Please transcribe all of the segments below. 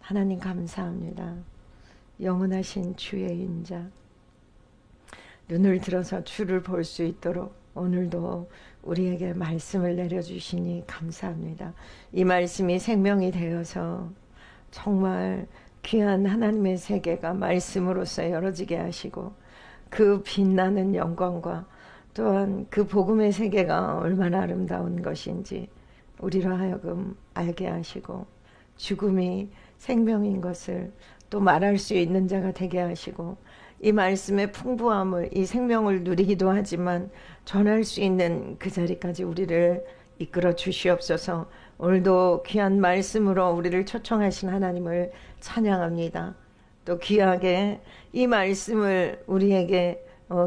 하나님 감사합니다. 영원하신 주의 인자, 눈을 들어서 주를 볼 수 있도록 오늘도 우리에게 말씀을 내려주시니 감사합니다. 이 말씀이 생명이 되어서 정말 귀한 하나님의 세계가 말씀으로써 열어지게 하시고, 그 빛나는 영광과 또한 그 복음의 세계가 얼마나 아름다운 것인지 우리로 하여금 알게 하시고, 죽음이 생명인 것을 또 말할 수 있는 자가 되게 하시고, 이 말씀의 풍부함을, 이 생명을 누리기도 하지만 전할 수 있는 그 자리까지 우리를 이끌어 주시옵소서. 오늘도 귀한 말씀으로 우리를 초청하신 하나님을 찬양합니다. 또 귀하게 이 말씀을 우리에게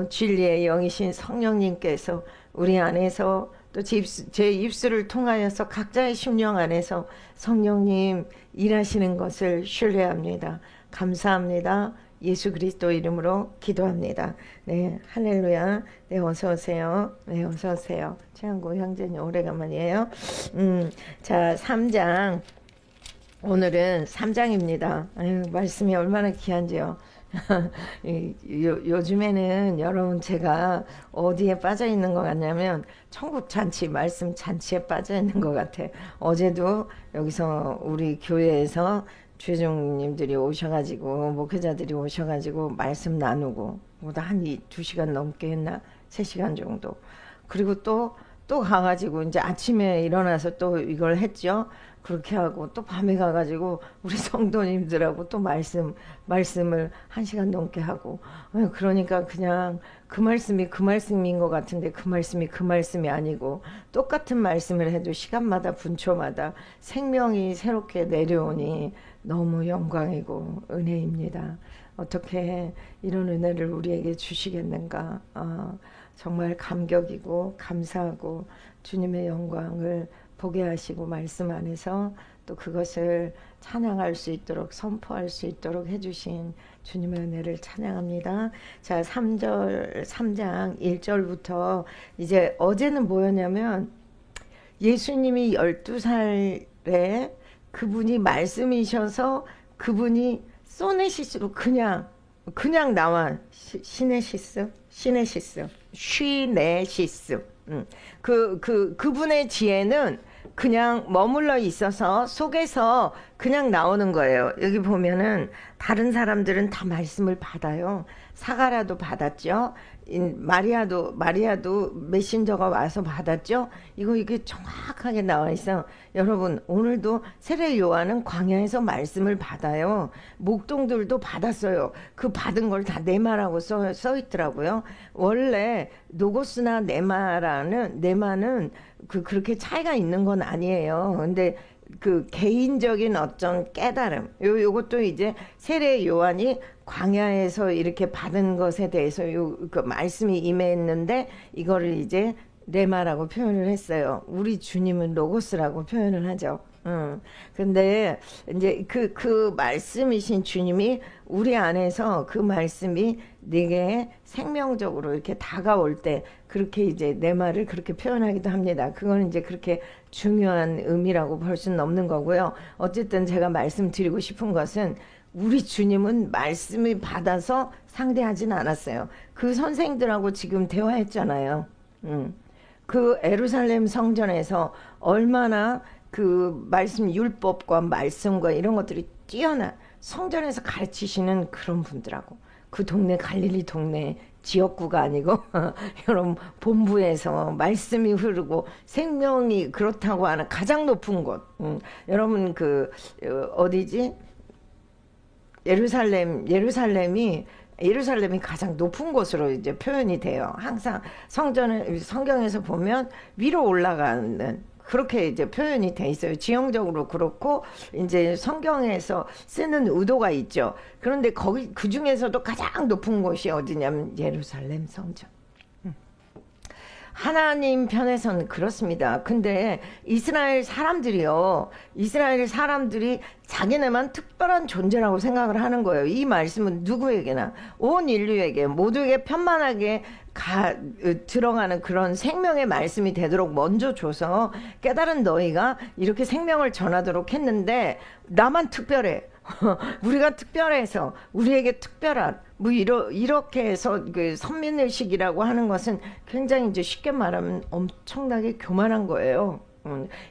진리의 영이신 성령님께서 우리 안에서 또 제 입술을 통하여서 각자의 심령 안에서 성령님 일하시는 것을 신뢰합니다. 감사합니다. 예수 그리스도 이름으로 기도합니다. 네, 할렐루야. 네, 어서 오세요. 네, 어서 오세요. 최한구 형제님 오래간만이에요. 자, 3장. 오늘은 3장입니다. 아유, 말씀이 얼마나 귀한지요. 요즘에는 여러분 제가 어디에 빠져 있는 것 같냐면 천국 잔치, 말씀 잔치에 빠져 있는 것 같아. 어제도 여기서 우리 교회에서 주회장님들이 오셔가지고 목회자들이 오셔가지고 말씀 나누고 뭐다 한 2시간 넘게 했나? 3시간 정도. 그리고 또 가가지고 이제 아침에 일어나서 또 이걸 했죠. 그렇게 하고 또 밤에 가가지고 우리 성도님들하고 또 말씀을 1시간 넘게 하고, 그러니까 그냥 그 말씀이 그 말씀인 것 같은데 그 말씀이 그 말씀이 아니고, 똑같은 말씀을 해도 시간마다 분초마다 생명이 새롭게 내려오니 너무 영광이고 은혜입니다. 어떻게 이런 은혜를 우리에게 주시겠는가. 정말 감격이고 감사하고 주님의 영광을 보게 하시고 말씀 안에서 또 그것을 찬양할 수 있도록 선포할 수 있도록 해주신 주님의 은혜를 찬양합니다. 자, 3장 1절부터 이제 어제는 뭐였냐면 예수님이 12살에 그분이 말씀이셔서 그분이 소네시스로 그냥 나와. 시네시스. 그분의 지혜는 그냥 머물러 있어서 속에서 그냥 나오는 거예요. 여기 보면은 다른 사람들은 다 말씀을 받아요. 사가라도 받았죠. 마리아도 메신저가 와서 받았죠. 이게 정확하게 나와 있어. 여러분, 오늘도 세례 요한은 광야에서 말씀을 받아요. 목동들도 받았어요. 그 받은 걸 다 네마라고 써 있더라고요. 원래 노고스나 네마는 그렇게 차이가 있는 건 아니에요. 근데 그 개인적인 어떤 깨달음, 요것도 이제 세례 요한이 광야에서 이렇게 받은 것에 대해서 그 말씀이 임했는데 이거를 이제 레마라고 표현을 했어요. 우리 주님은 로고스라고 표현을 하죠. 근데 이제 그 말씀이신 주님이 우리 안에서 그 말씀이 내게 생명적으로 이렇게 다가올 때 그렇게 이제 내 말을 그렇게 표현하기도 합니다. 그거는 이제 그렇게 중요한 의미라고 볼 수는 없는 거고요. 어쨌든 제가 말씀드리고 싶은 것은 우리 주님은 말씀을 받아서 상대하진 않았어요. 그 선생들하고 지금 대화했잖아요. 그 예루살렘 성전에서 얼마나 그 말씀 율법과 말씀과 이런 것들이 뛰어난 성전에서 가르치시는 그런 분들하고 그 동네 갈릴리 동네 지역구가 아니고 여러분 본부에서 말씀이 흐르고 생명이 그렇다고 하는 가장 높은 곳. 여러분 그 어디지? 예루살렘이 가장 높은 곳으로 이제 표현이 돼요. 항상 성경에서 보면 위로 올라가는 그렇게 이제 표현이 돼 있어요. 지형적으로 그렇고 이제 성경에서 쓰는 의도가 있죠. 그런데 그 중에서도 가장 높은 곳이 어디냐면 예루살렘 성전. 하나님 편에서는 그렇습니다. 근데 이스라엘 사람들이 자기네만 특별한 존재라고 생각을 하는 거예요. 이 말씀은 누구에게나 온 인류에게 모두에게 편만하게 들어가는 그런 생명의 말씀이 되도록 먼저 줘서 깨달은 너희가 이렇게 생명을 전하도록 했는데 나만 특별해. 우리가 특별해서 우리에게 특별한 뭐 이렇게 해서 그 선민의식이라고 하는 것은 굉장히 이제 쉽게 말하면 엄청나게 교만한 거예요.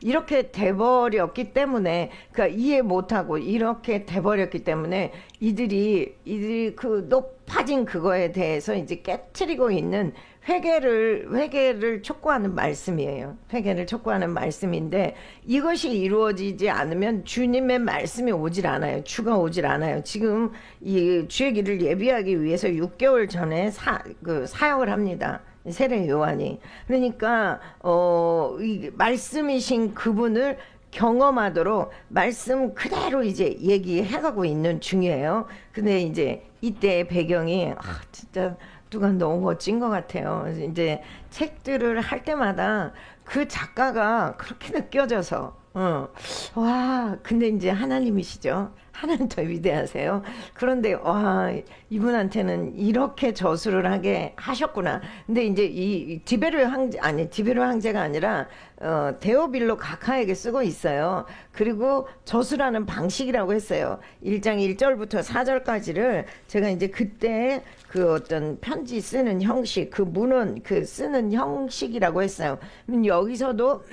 이렇게 돼버렸기 때문에, 그러니까 이해 못하고 이렇게 돼버렸기 때문에 이들이 그 높아진 그거에 대해서 이제 깨트리고 있는 회개를 촉구하는 말씀이에요. 회개를 촉구하는 말씀인데, 이것이 이루어지지 않으면 주님의 말씀이 오질 않아요. 주가 오질 않아요. 지금 이 주의 길을 예비하기 위해서 6개월 전에 사역을 합니다. 세례 요한이. 그러니까 이 말씀이신 그분을 경험하도록 말씀 그대로 이제 얘기해가고 있는 중이에요. 근데 이제 이때의 배경이 진짜 누가 너무 멋진 것 같아요. 이제 책들을 할 때마다 그 작가가 그렇게 느껴져서 와, 근데 이제 하나님이시죠. 하나님 더 위대하세요. 그런데 와, 이분한테는 이렇게 저수를 하게 하셨구나. 근데 이제 이 디베르 황제가 아니라 데오빌로 각하에게 쓰고 있어요. 그리고 저수라는 방식이라고 했어요. 1장 1절부터 4절까지를 제가 이제 그때 그 어떤 편지 쓰는 형식, 그 문헌 그 쓰는 형식이라고 했어요. 여기서도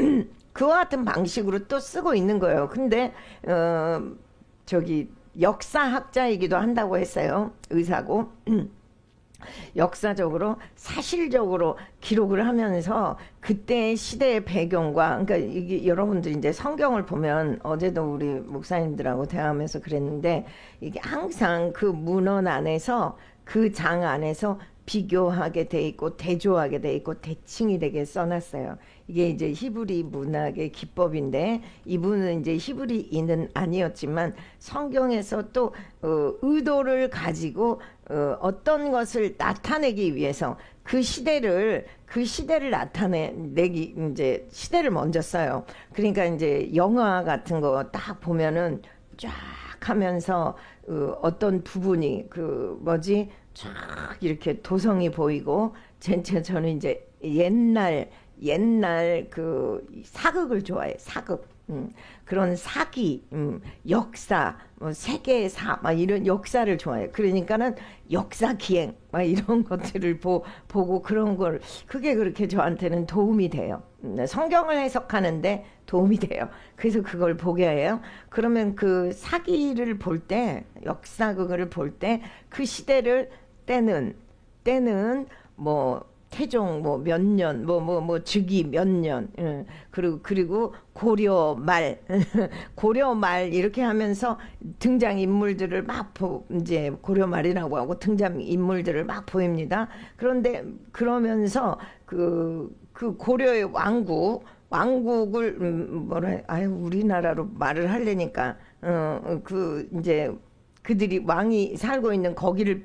그와 같은 방식으로 또 쓰고 있는 거예요. 근데 저기 역사학자이기도 한다고 했어요. 의사고. 역사적으로 사실적으로 기록을 하면서 그때의 시대의 배경과, 그러니까 이게 여러분들 이제 성경을 보면, 어제도 우리 목사님들하고 대화하면서 그랬는데, 이게 항상 그 문헌 안에서, 그 장 안에서 비교하게 돼 있고 대조하게 돼 있고 대칭이 되게 써놨어요. 이게 이제 히브리 문학의 기법인데, 이분은 이제 히브리인은 아니었지만 성경에서 또 의도를 가지고 어떤 것을 나타내기 위해서 그 시대를 나타내기, 이제 시대를 먼저 써요. 그러니까 이제 영화 같은 거 딱 보면은 쫙 하면서 어떤 부분이 쫙 이렇게 도성이 보이고, 저는 이제 옛날 그 사극을 좋아해. 사극. 그런 사기, 역사, 세계사, 막 이런 역사를 좋아해. 그러니까는 역사 기행, 막 이런 것들을 보고 그런 걸, 그게 그렇게 저한테는 도움이 돼요. 성경을 해석하는데 도움이 돼요. 그래서 그걸 보게 해요. 그러면 그 사기를 볼 때, 역사극을 볼 때, 그 시대를 때는 뭐 태종 뭐 몇 년, 즉위 몇 년, 그리고 고려 말, 고려 말 이렇게 하면서 등장 인물들을 막 이제 고려 말이라고 하고 등장 인물들을 막 보입니다. 그런데 그러면서 그 고려의 왕국을 우리나라로 말을 하려니까 이제 그들이 왕이 살고 있는 거기를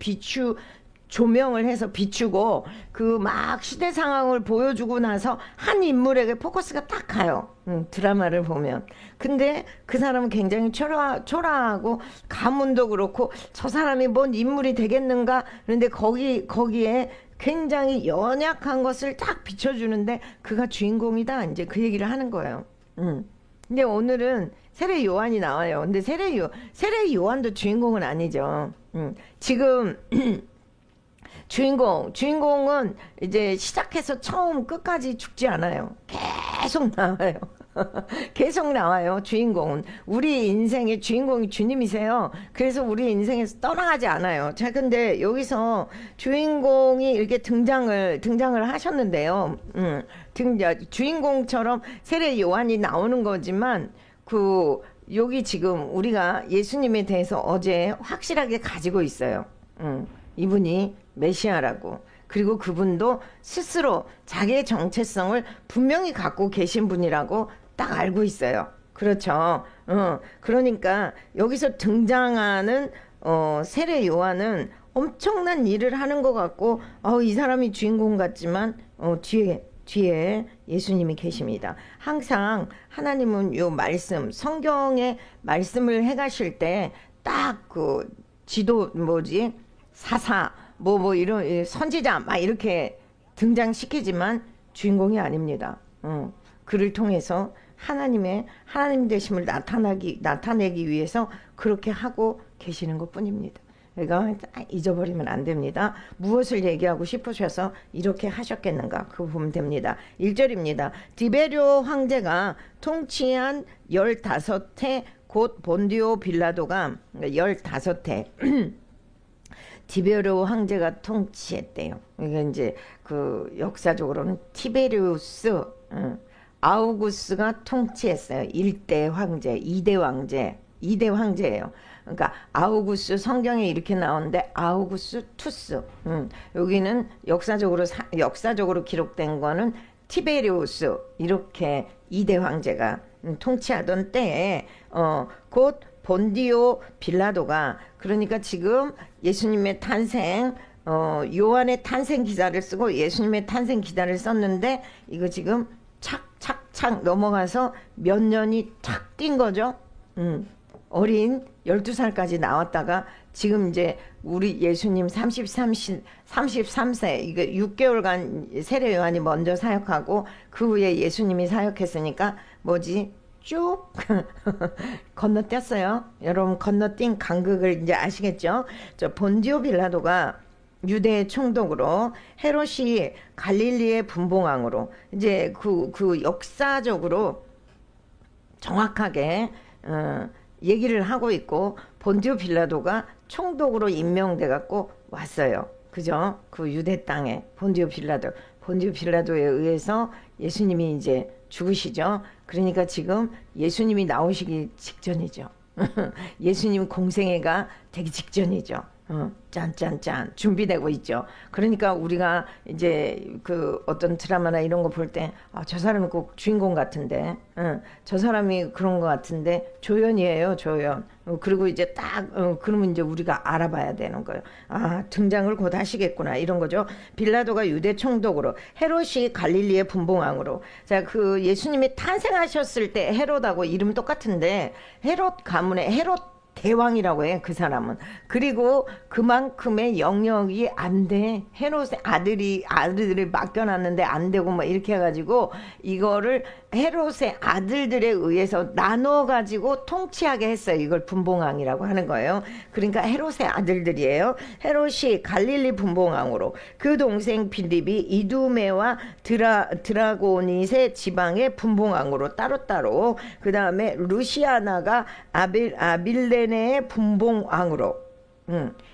조명을 해서 비추고 그 막 시대 상황을 보여주고 나서 한 인물에게 포커스가 딱 가요. 드라마를 보면. 근데 그 사람은 굉장히 초라하고 가문도 그렇고 저 사람이 뭔 인물이 되겠는가? 그런데 거기에 굉장히 연약한 것을 딱 비춰주는데 그가 주인공이다. 이제 그 얘기를 하는 거예요. 근데 오늘은 세례 요한이 나와요. 근데 세례 요한도 주인공은 아니죠. 지금 주인공은 이제 시작해서 처음 끝까지 죽지 않아요. 계속 나와요. 계속 나와요. 주인공은. 우리 인생의 주인공이 주님이세요. 그래서 우리 인생에서 떠나가지 않아요. 자, 근데 여기서 주인공이 이렇게 등장을 하셨는데요. 주인공처럼 세례 요한이 나오는 거지만 여기 지금 우리가 예수님에 대해서 어제 확실하게 가지고 있어요. 이분이 메시아라고. 그리고 그분도 스스로 자기의 정체성을 분명히 갖고 계신 분이라고 딱 알고 있어요. 그렇죠. 그러니까 여기서 등장하는 세례 요한은 엄청난 일을 하는 것 같고, 이 사람이 주인공 같지만 뒤에 예수님이 계십니다. 항상 하나님은 요 말씀, 성경의 말씀을 해가실 때 딱 그 지도 사사 이런 선지자 막 이렇게 등장시키지만 주인공이 아닙니다. 그를 통해서 하나님 되심을 나타내기 위해서 그렇게 하고 계시는 것뿐입니다. 그러니까 잊어버리면 안 됩니다. 무엇을 얘기하고 싶으셔서 이렇게 하셨겠는가? 그거 보면 됩니다. 1절입니다. 디베rio 황제가 통치한 15해 곧 본디오 빌라도가 15해 디베rio 황제가 통치했대요. 이게 이제 그 역사적으로는 티베리우스 아우구스가 통치했어요. 1대 황제, 2대 황제예요. 그러니까 아우구스 성경에 이렇게 나오는데 아우구스 투스. 여기는 역사적으로 기록된 거는 티베리우스 이렇게 2대 황제가 통치하던 때에 곧 본디오 빌라도가 그러니까 지금 예수님의 탄생 요한의 탄생 기사를 쓰고 예수님의 탄생 기사를 썼는데 이거 지금 착착착 넘어가서 몇 년이 탁 뛴 거죠. 어린 12살까지 나왔다가 지금 이제 우리 예수님 33세 이게 6개월간 세례 요한이 먼저 사역하고 그 후에 예수님이 사역했으니까 뭐지? 쭉 건너뛰었어요. 여러분 건너뛴 간극을 이제 아시겠죠? 저 본디오 빌라도가 유대의 총독으로 헤롯이 갈릴리의 분봉왕으로 이제 그 역사적으로 정확하게 얘기를 하고 있고 본디오 빌라도가 총독으로 임명돼 갖고 왔어요. 그죠? 그 유대 땅에 본디오 빌라도에 의해서 예수님이 이제 죽으시죠. 그러니까 지금 예수님이 나오시기 직전이죠. 예수님 공생애가 되기 직전이죠. 짠짠짠 준비되고 있죠. 그러니까 우리가 이제 그 어떤 드라마나 이런 거 볼 때 저 사람이 꼭 주인공 같은데 저 사람이 그런 거 같은데 조연이에요. 조연. 그리고 이제 딱 그러면 이제 우리가 알아봐야 되는 거예요. 등장을 곧 하시겠구나 이런 거죠. 빌라도가 유대 총독으로 헤롯이 갈릴리의 분봉왕으로 자 그 예수님이 탄생하셨을 때 헤롯하고 이름 똑같은데 헤롯 가문의 헤롯 대왕이라고 해, 그 사람은. 그리고 그만큼의 영역이 안 돼. 헤롯의 아들을 맡겨놨는데 안 되고 뭐 이렇게 해가지고 이거를 헤롯의 아들들에 의해서 나눠가지고 통치하게 했어요. 이걸 분봉왕이라고 하는 거예요. 그러니까 헤롯의 아들들이에요. 헤롯이 갈릴리 분봉왕으로 그 동생 빌립이 이두메와 드라고니세 지방의 분봉왕으로 따로따로 그 다음에 루시아나가 아빌레네의 분봉왕으로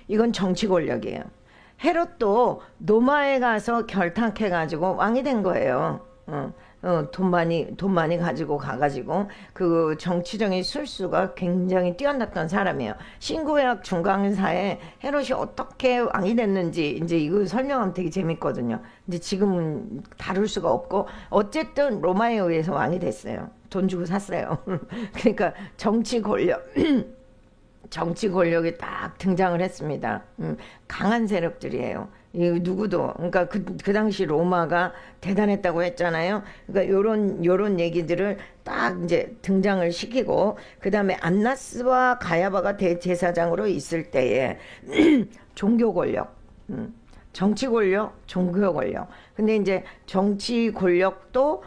이건 정치 권력이에요. 헤롯도 로마에 가서 결탁해가지고 왕이 된 거예요. 돈 많이 가지고 가가지고 그 정치적인 술수가 굉장히 뛰어났던 사람이에요. 신구약 중간사에 헤롯이 어떻게 왕이 됐는지 이제 이거 설명하면 되게 재밌거든요. 근데 지금은 다룰 수가 없고 어쨌든 로마에 의해서 왕이 됐어요. 돈 주고 샀어요. 그러니까 정치 권력이 딱 등장을 했습니다. 강한 세력들이에요. 누구도 그러니까 그 당시 로마가 대단했다고 했잖아요. 그러니까 요런 얘기들을 딱 이제 등장을 시키고 그 다음에 안나스와 가야바가 대제사장으로 있을 때에 종교 권력, 정치 권력, 종교 권력. 근데 이제 정치 권력도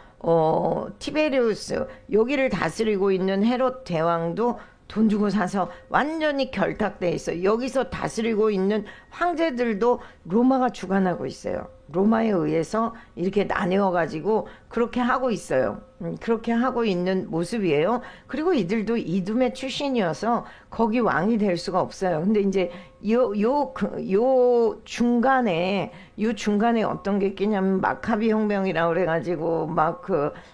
티베리우스 여기를 다스리고 있는 헤롯 대왕도 돈 주고 사서 완전히 결탁돼 있어요. 여기서 다스리고 있는 황제들도 로마가 주관하고 있어요. 로마에 의해서 이렇게 나뉘어가지고 그렇게 하고 있어요. 그렇게 하고 있는 모습이에요. 그리고 이들도 이두메 출신이어서 거기 왕이 될 수가 없어요. 근데 이제 요 중간에 어떤 게 있냐면 마카비 혁명이라고 그래가지고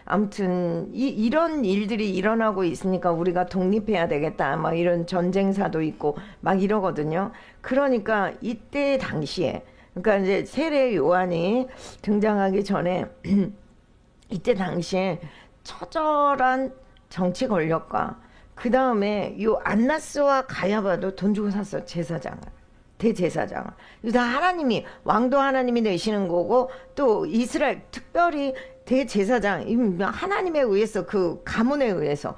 아무튼 이런 일들이 일어나고 있으니까 우리가 독립해야 되겠다. 막 이런 전쟁사도 있고 막 이러거든요. 그러니까 이때 당시에 그러니까 이제 세례 요한이 등장하기 전에 이때 당시에 처절한 정치 권력과 그 다음에 요 안나스와 가야바도 돈 주고 샀어. 대제사장을. 다 하나님이 왕도 하나님이 내시는 거고 또 이스라엘 특별히 대제사장 하나님에 의해서 그 가문에 의해서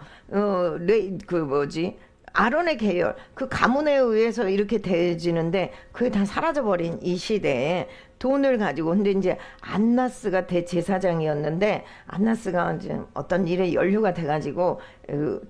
아론의 계열, 그 가문에 의해서 이렇게 되어지는데 그게 다 사라져버린 이 시대에 돈을 가지고, 근데 이제 안나스가 대제사장이었는데 안나스가 이제 어떤 일에 연루가 돼가지고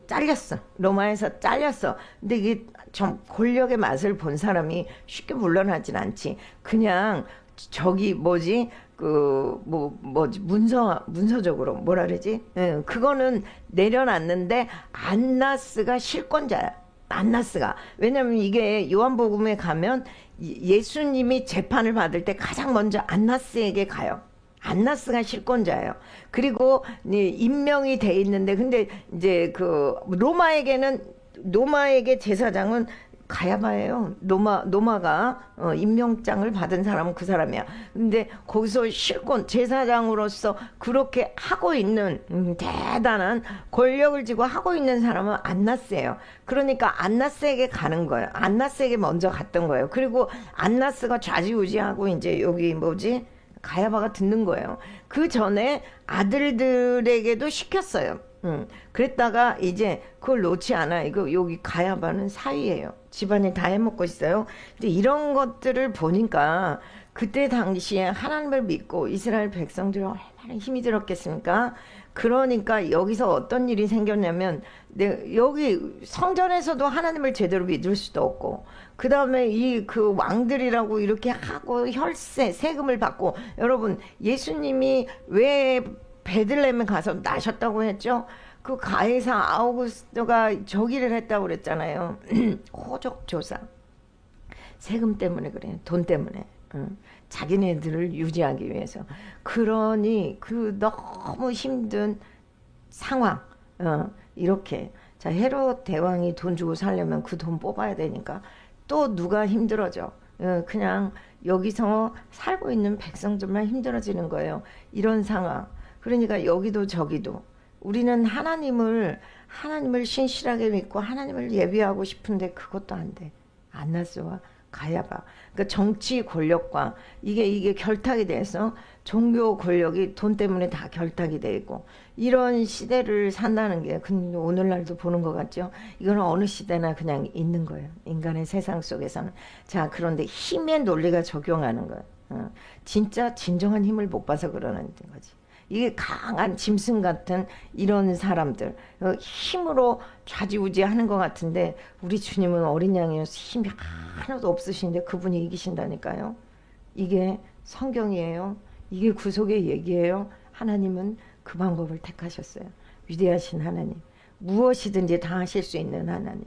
잘렸어. 로마에서 잘렸어. 근데 이게 좀 권력의 맛을 본 사람이 쉽게 물러나진 않지. 그냥 저기 뭐지, 뭐지, 문서적으로 뭐라 그러지? 그거는 내려놨는데 안나스가 실권자야. 안나스가. 왜냐면 이게 요한복음에 가면 예수님이 재판을 받을 때 가장 먼저 안나스에게 가요. 안나스가 실권자예요. 그리고 임명이 돼 있는데, 근데 이제 로마에게 제사장은 가야바예요. 노마가 임명장을 받은 사람은 그 사람이야. 근데 거기서 실권 제사장으로서 그렇게 하고 있는 대단한 권력을 쥐고 하고 있는 사람은 안나스예요. 그러니까 안나스에게 가는 거예요. 안나스에게 먼저 갔던 거예요. 그리고 안나스가 좌지우지하고 이제 여기 뭐지, 가야바가 듣는 거예요. 그 전에 아들들에게도 시켰어요. 그랬다가 이제 그걸 놓지 않아. 이거 여기 가야바는 사위예요. 집안이 다 해먹고 있어요. 근데 이런 것들을 보니까 그때 당시에 하나님을 믿고 이스라엘 백성들이 얼마나 힘이 들었겠습니까? 그러니까 여기서 어떤 일이 생겼냐면, 여기 성전에서도 하나님을 제대로 믿을 수도 없고, 그 다음에 그 왕들이라고 이렇게 하고 혈세 세금을 받고. 여러분, 예수님이 왜 베들레헴에 가서 나셨다고 했죠? 그 가이사 아우구스토가 저기를 했다고 그랬잖아요. 호적 조사. 세금 때문에 그래. 돈 때문에. 자기네들을 유지하기 위해서. 그러니 그 너무 힘든 상황. 이렇게. 자, 헤롯 대왕이 돈 주고 살려면 그 돈 뽑아야 되니까 또 누가 힘들어져. 그냥 여기서 살고 있는 백성들만 힘들어지는 거예요. 이런 상황. 그러니까 여기도 저기도 우리는 하나님을 신실하게 믿고 하나님을 예비하고 싶은데 그것도 안 돼. 안나스와 가야바. 그러니까 정치 권력과 이게 결탁이 돼서 종교 권력이 돈 때문에 다 결탁이 되고, 이런 시대를 산다는 게 근데 오늘날도 보는 것 같죠. 이거는 어느 시대나 그냥 있는 거예요. 인간의 세상 속에서는. 자, 그런데 힘의 논리가 적용하는 거예요. 진짜 진정한 힘을 못 봐서 그러는 거지. 이게 강한 짐승 같은 이런 사람들, 힘으로 좌지우지하는 것 같은데 우리 주님은 어린 양이어서 힘이 하나도 없으신데 그분이 이기신다니까요. 이게 성경이에요. 이게 구속의 얘기예요. 하나님은 그 방법을 택하셨어요. 위대하신 하나님, 무엇이든지 다 하실 수 있는 하나님,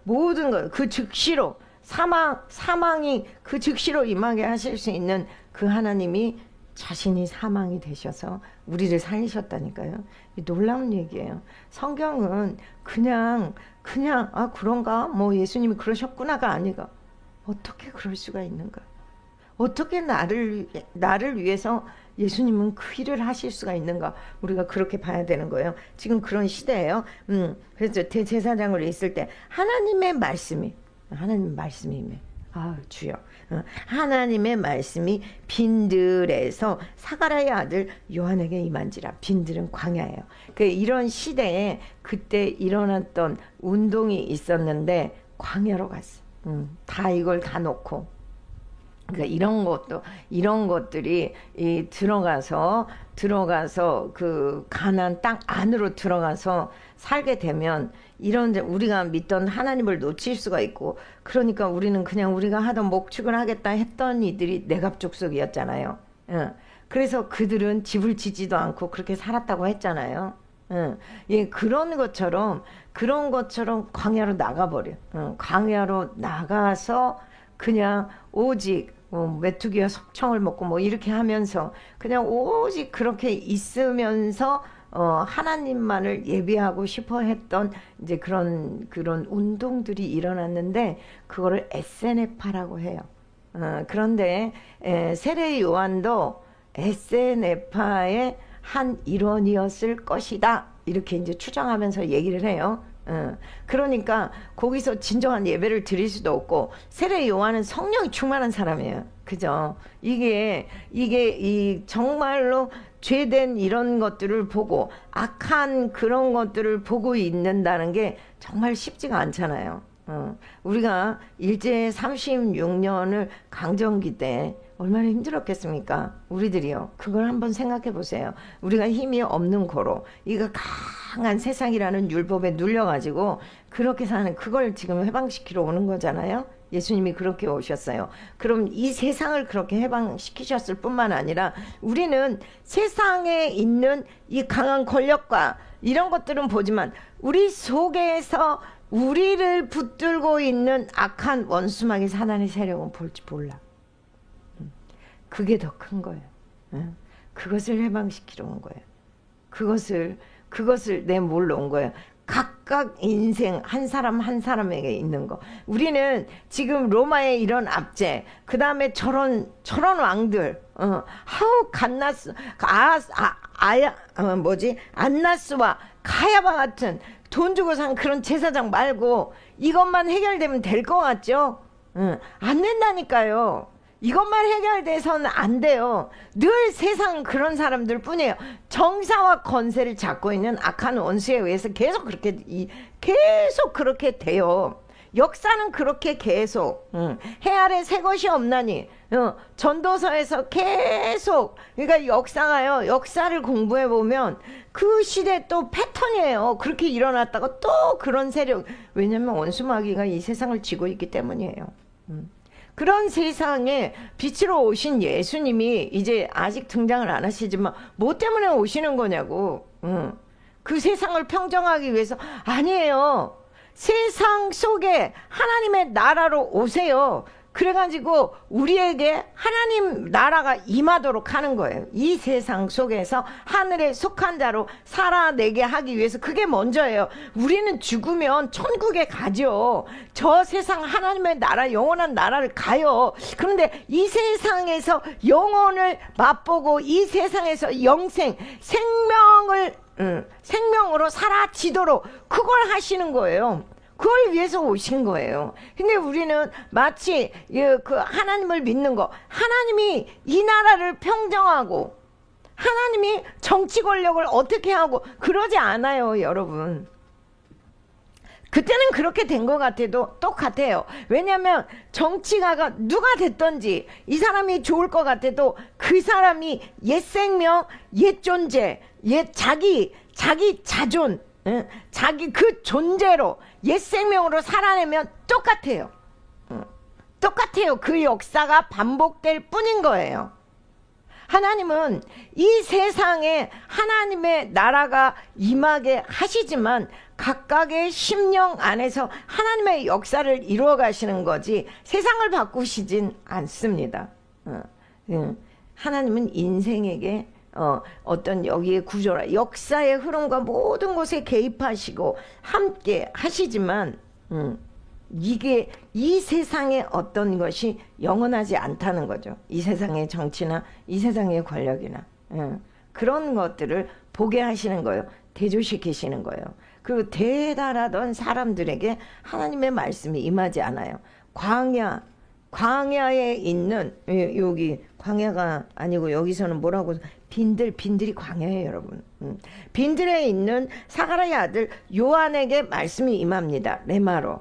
모든 것 그 즉시로 사망이 그 즉시로 임하게 하실 수 있는 그 하나님이 자신이 사망이 되셔서 우리를 살리셨다니까요. 놀라운 얘기예요. 성경은 그냥 그런가? 뭐 예수님이 그러셨구나가 아니가. 어떻게 그럴 수가 있는가? 어떻게 나를 위해서 예수님은 그 일을 하실 수가 있는가? 우리가 그렇게 봐야 되는 거예요. 지금 그런 시대예요. 그래서 대제사장으로 있을 때 하나님 말씀이 주여, 하나님의 말씀이 빈들에서 사가랴의 아들 요한에게 임한지라. 빈들은 광야예요. 이런 시대에 그때 일어났던 운동이 있었는데 광야로 갔어. 다 이걸 다 놓고. 그러니까 이런 것들이 들어가서 그 가나안 땅 안으로 들어가서 살게 되면 이런 우리가 믿던 하나님을 놓칠 수가 있고, 그러니까 우리는 그냥 우리가 하던 목축을 하겠다 했던 이들이 내갑 족속이었잖아요. 그래서 그들은 집을 짓지도 않고 그렇게 살았다고 했잖아요. 예, 그런 것처럼 광야로 나가버려. 광야로 나가서 그냥 오직 메뚜기와 석청을 먹고 뭐 이렇게 하면서 그냥 오직 그렇게 있으면서 하나님만을 예비하고 싶어 했던 이제 그런 운동들이 일어났는데 그거를 에세네파라고 해요. 그런데 세례 요한도 에세네파의 한 일원이었을 것이다. 이렇게 이제 추정하면서 얘기를 해요. 그러니까 거기서 진정한 예배를 드릴 수도 없고, 세례 요한은 성령이 충만한 사람이에요. 그죠? 이게 정말로 죄된 이런 것들을 보고 악한 그런 것들을 보고 있는다는 게 정말 쉽지가 않잖아요. 우리가 일제 36년을 강점기 때 얼마나 힘들었겠습니까? 우리들이요. 그걸 한번 생각해 보세요. 우리가 힘이 없는 고로 이거 강한 세상이라는 율법에 눌려가지고 그렇게 사는 그걸 지금 해방시키러 오는 거잖아요. 예수님이 그렇게 오셨어요. 그럼 이 세상을 그렇게 해방시키셨을 뿐만 아니라 우리는 세상에 있는 이 강한 권력과 이런 것들은 보지만 우리 속에서 우리를 붙들고 있는 악한 원수마귀 사단의 세력은 볼지 몰라. 그게 더 큰 거예요. 그것을 해방시키러 온 거예요. 그것을 내몰러 온 거예요. 각각 인생 한 사람 한 사람에게 있는 거. 우리는 지금 로마의 이런 압제, 그 다음에 저런 왕들, 하우 갓나스, 안나스와 가야바 같은 돈 주고 산 그런 제사장 말고 이것만 해결되면 될 것 같죠? 안 된다니까요. 이것만 해결돼서는 안 돼요. 늘 세상 그런 사람들 뿐이에요. 정사와 권세를 잡고 있는 악한 원수에 의해서 계속 그렇게 돼요. 역사는 그렇게 계속 해 아래 새 것이 없나니 전도서에서 계속 그러니까 역사가요. 역사를 공부해 보면 그 시대 또 패턴이에요. 그렇게 일어났다가 또 그런 세력 왜냐면 원수마귀가 이 세상을 쥐고 있기 때문이에요. 그런 세상에 빛으로 오신 예수님이 이제 아직 등장을 안 하시지만 뭐 때문에 오시는 거냐고. 그 세상을 평정하기 위해서 아니에요. 세상 속에 하나님의 나라로 오세요. 그래가지고 우리에게 하나님 나라가 임하도록 하는 거예요. 이 세상 속에서 하늘에 속한 자로 살아내게 하기 위해서 그게 먼저예요. 우리는 죽으면 천국에 가죠. 저 세상 하나님의 나라 영원한 나라를 가요. 그런데 이 세상에서 영혼을 맛보고 이 세상에서 영생 생명으로 사라지도록 그걸 하시는 거예요. 그걸 위해서 오신 거예요. 근데 우리는 마치 그 하나님을 믿는 거, 하나님이 이 나라를 평정하고 하나님이 정치 권력을 어떻게 하고 그러지 않아요, 여러분. 그때는 그렇게 된 것 같아도 똑같아요. 왜냐하면 정치가가 누가 됐던지 이 사람이 좋을 것 같아도 그 사람이 옛 생명, 옛 존재, 옛 자기 자존, 자기 그 존재로 옛 생명으로 살아내면 똑같아요. 똑같아요. 그 역사가 반복될 뿐인 거예요. 하나님은 이 세상에 하나님의 나라가 임하게 하시지만 각각의 심령 안에서 하나님의 역사를 이루어 가시는 거지 세상을 바꾸시진 않습니다. 하나님은 인생에게 어떤 여기에 구조라 역사의 흐름과 모든 것에 개입하시고 함께 하시지만 이게 이 세상의 어떤 것이 영원하지 않다는 거죠. 이 세상의 정치나 이 세상의 권력이나 그런 것들을 보게 하시는 거예요. 대조시키시는 거예요. 그 대단하던 사람들에게 하나님의 말씀이 임하지 않아요. 광야에 있는 여기 광야가 아니고 여기서는 뭐라고 빈들이 광야예요, 여러분. 빈들에 있는 사가랴의 아들 요한에게 말씀이 임합니다. 레마로.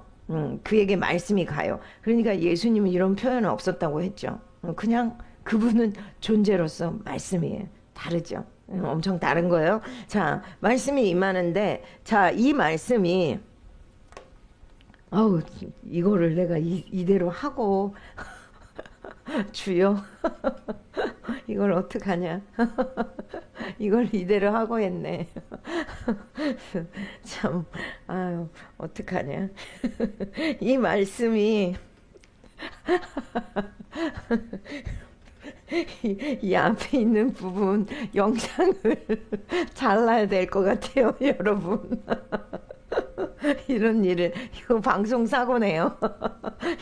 그에게 말씀이 가요. 그러니까 예수님은 이런 표현은 없었다고 했죠. 그냥 그분은 존재로서 말씀이에요. 다르죠. 엄청 다른 거예요. 자, 말씀이 임하는데 자, 이 말씀이 이거를 내가 이대로 하고 주여 이걸 어떡하냐 이걸 이대로 하고 했네 참 어떡하냐 이 말씀이 이 앞에 있는 부분 영상을 잘라야 될 것 같아요, 여러분. 이런 일을 이거 방송 사고네요.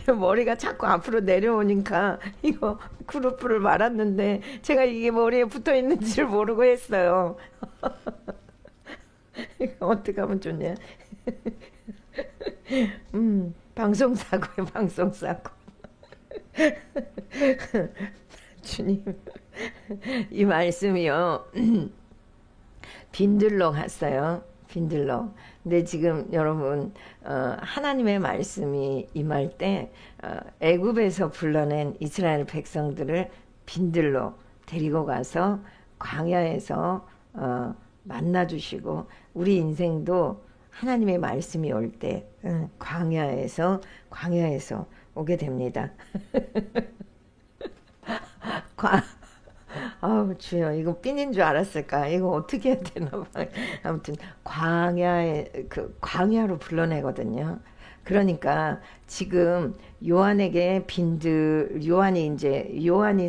머리가 자꾸 앞으로 내려오니까 이거 그룹을 말았는데 제가 이게 머리에 붙어 있는지를 모르고 했어요. 이거 어떻게 하면 좋냐? 방송 사고예요, 방송 사고. 주님, 이 말씀이요. 빈들로 갔어요. 빈들로. 근데 지금 여러분 하나님의 말씀이 임할 때 애굽에서 불러낸 이스라엘 백성들을 빈들로 데리고 가서 광야에서 만나 주시고 우리 인생도 하나님의 말씀이 올 때 광야에서 오게 됩니다. 과, 아우 주여 이거 삔인 줄 알았을까? 이거 어떻게 해야 되나 봐. 아무튼 광야로 불러내거든요. 그러니까 지금 요한이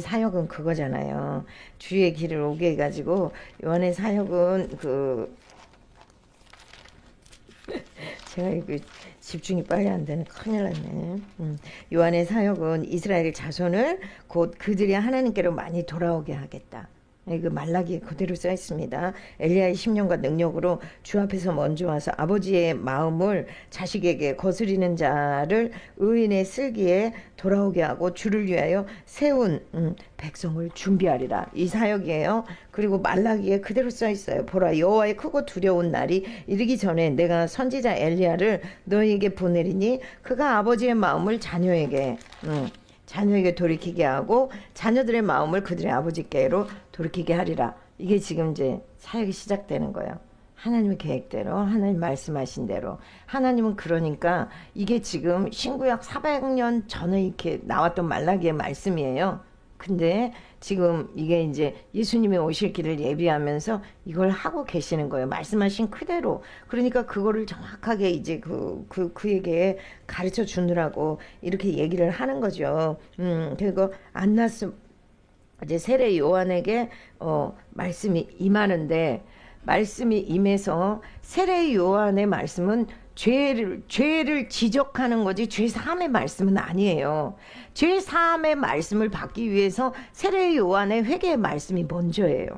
사역은 그거잖아요. 주의 길을 오게 해가지고 요한의 사역은 제가 이거 집중이 빨리 안 되네. 큰일 났네. 요한의 사역은 이스라엘 자손을 곧 그들이 하나님께로 많이 돌아오게 하겠다. 이거 말라기에 그대로 써 있습니다. 엘리야의 심령과 능력으로 주 앞에서 먼저 와서 아버지의 마음을 자식에게 거스리는 자를 의인의 슬기에 돌아오게 하고 주를 위하여 세운 백성을 준비하리라. 이 사역이에요. 그리고 말라기에 그대로 써 있어요. 보라 여호와의 크고 두려운 날이 이르기 전에 내가 선지자 엘리야를 너희에게 보내리니 그가 아버지의 마음을 자녀에게 돌이키게 하고 자녀들의 마음을 그들의 아버지께로 돌이키게 하리라. 이게 지금 이제 사역이 시작되는 거예요. 하나님의 계획대로 하나님 말씀하신 대로. 하나님은 그러니까 이게 지금 신구약 400년 전에 이렇게 나왔던 말라기의 말씀이에요. 근데 지금 이게 이제 예수님이 오실 길을 예비하면서 이걸 하고 계시는 거예요. 말씀하신 그대로. 그러니까 그거를 정확하게 이제 그에게 가르쳐 주느라고 이렇게 얘기를 하는 거죠. 그리고 안나스 이제 세례 요한에게 말씀이 임하는데 말씀이 임해서 세례 요한의 말씀은 죄를 지적하는 거지 죄 사함의 말씀은 아니에요. 죄 사함의 말씀을 받기 위해서 세례 요한의 회개의 말씀이 먼저예요.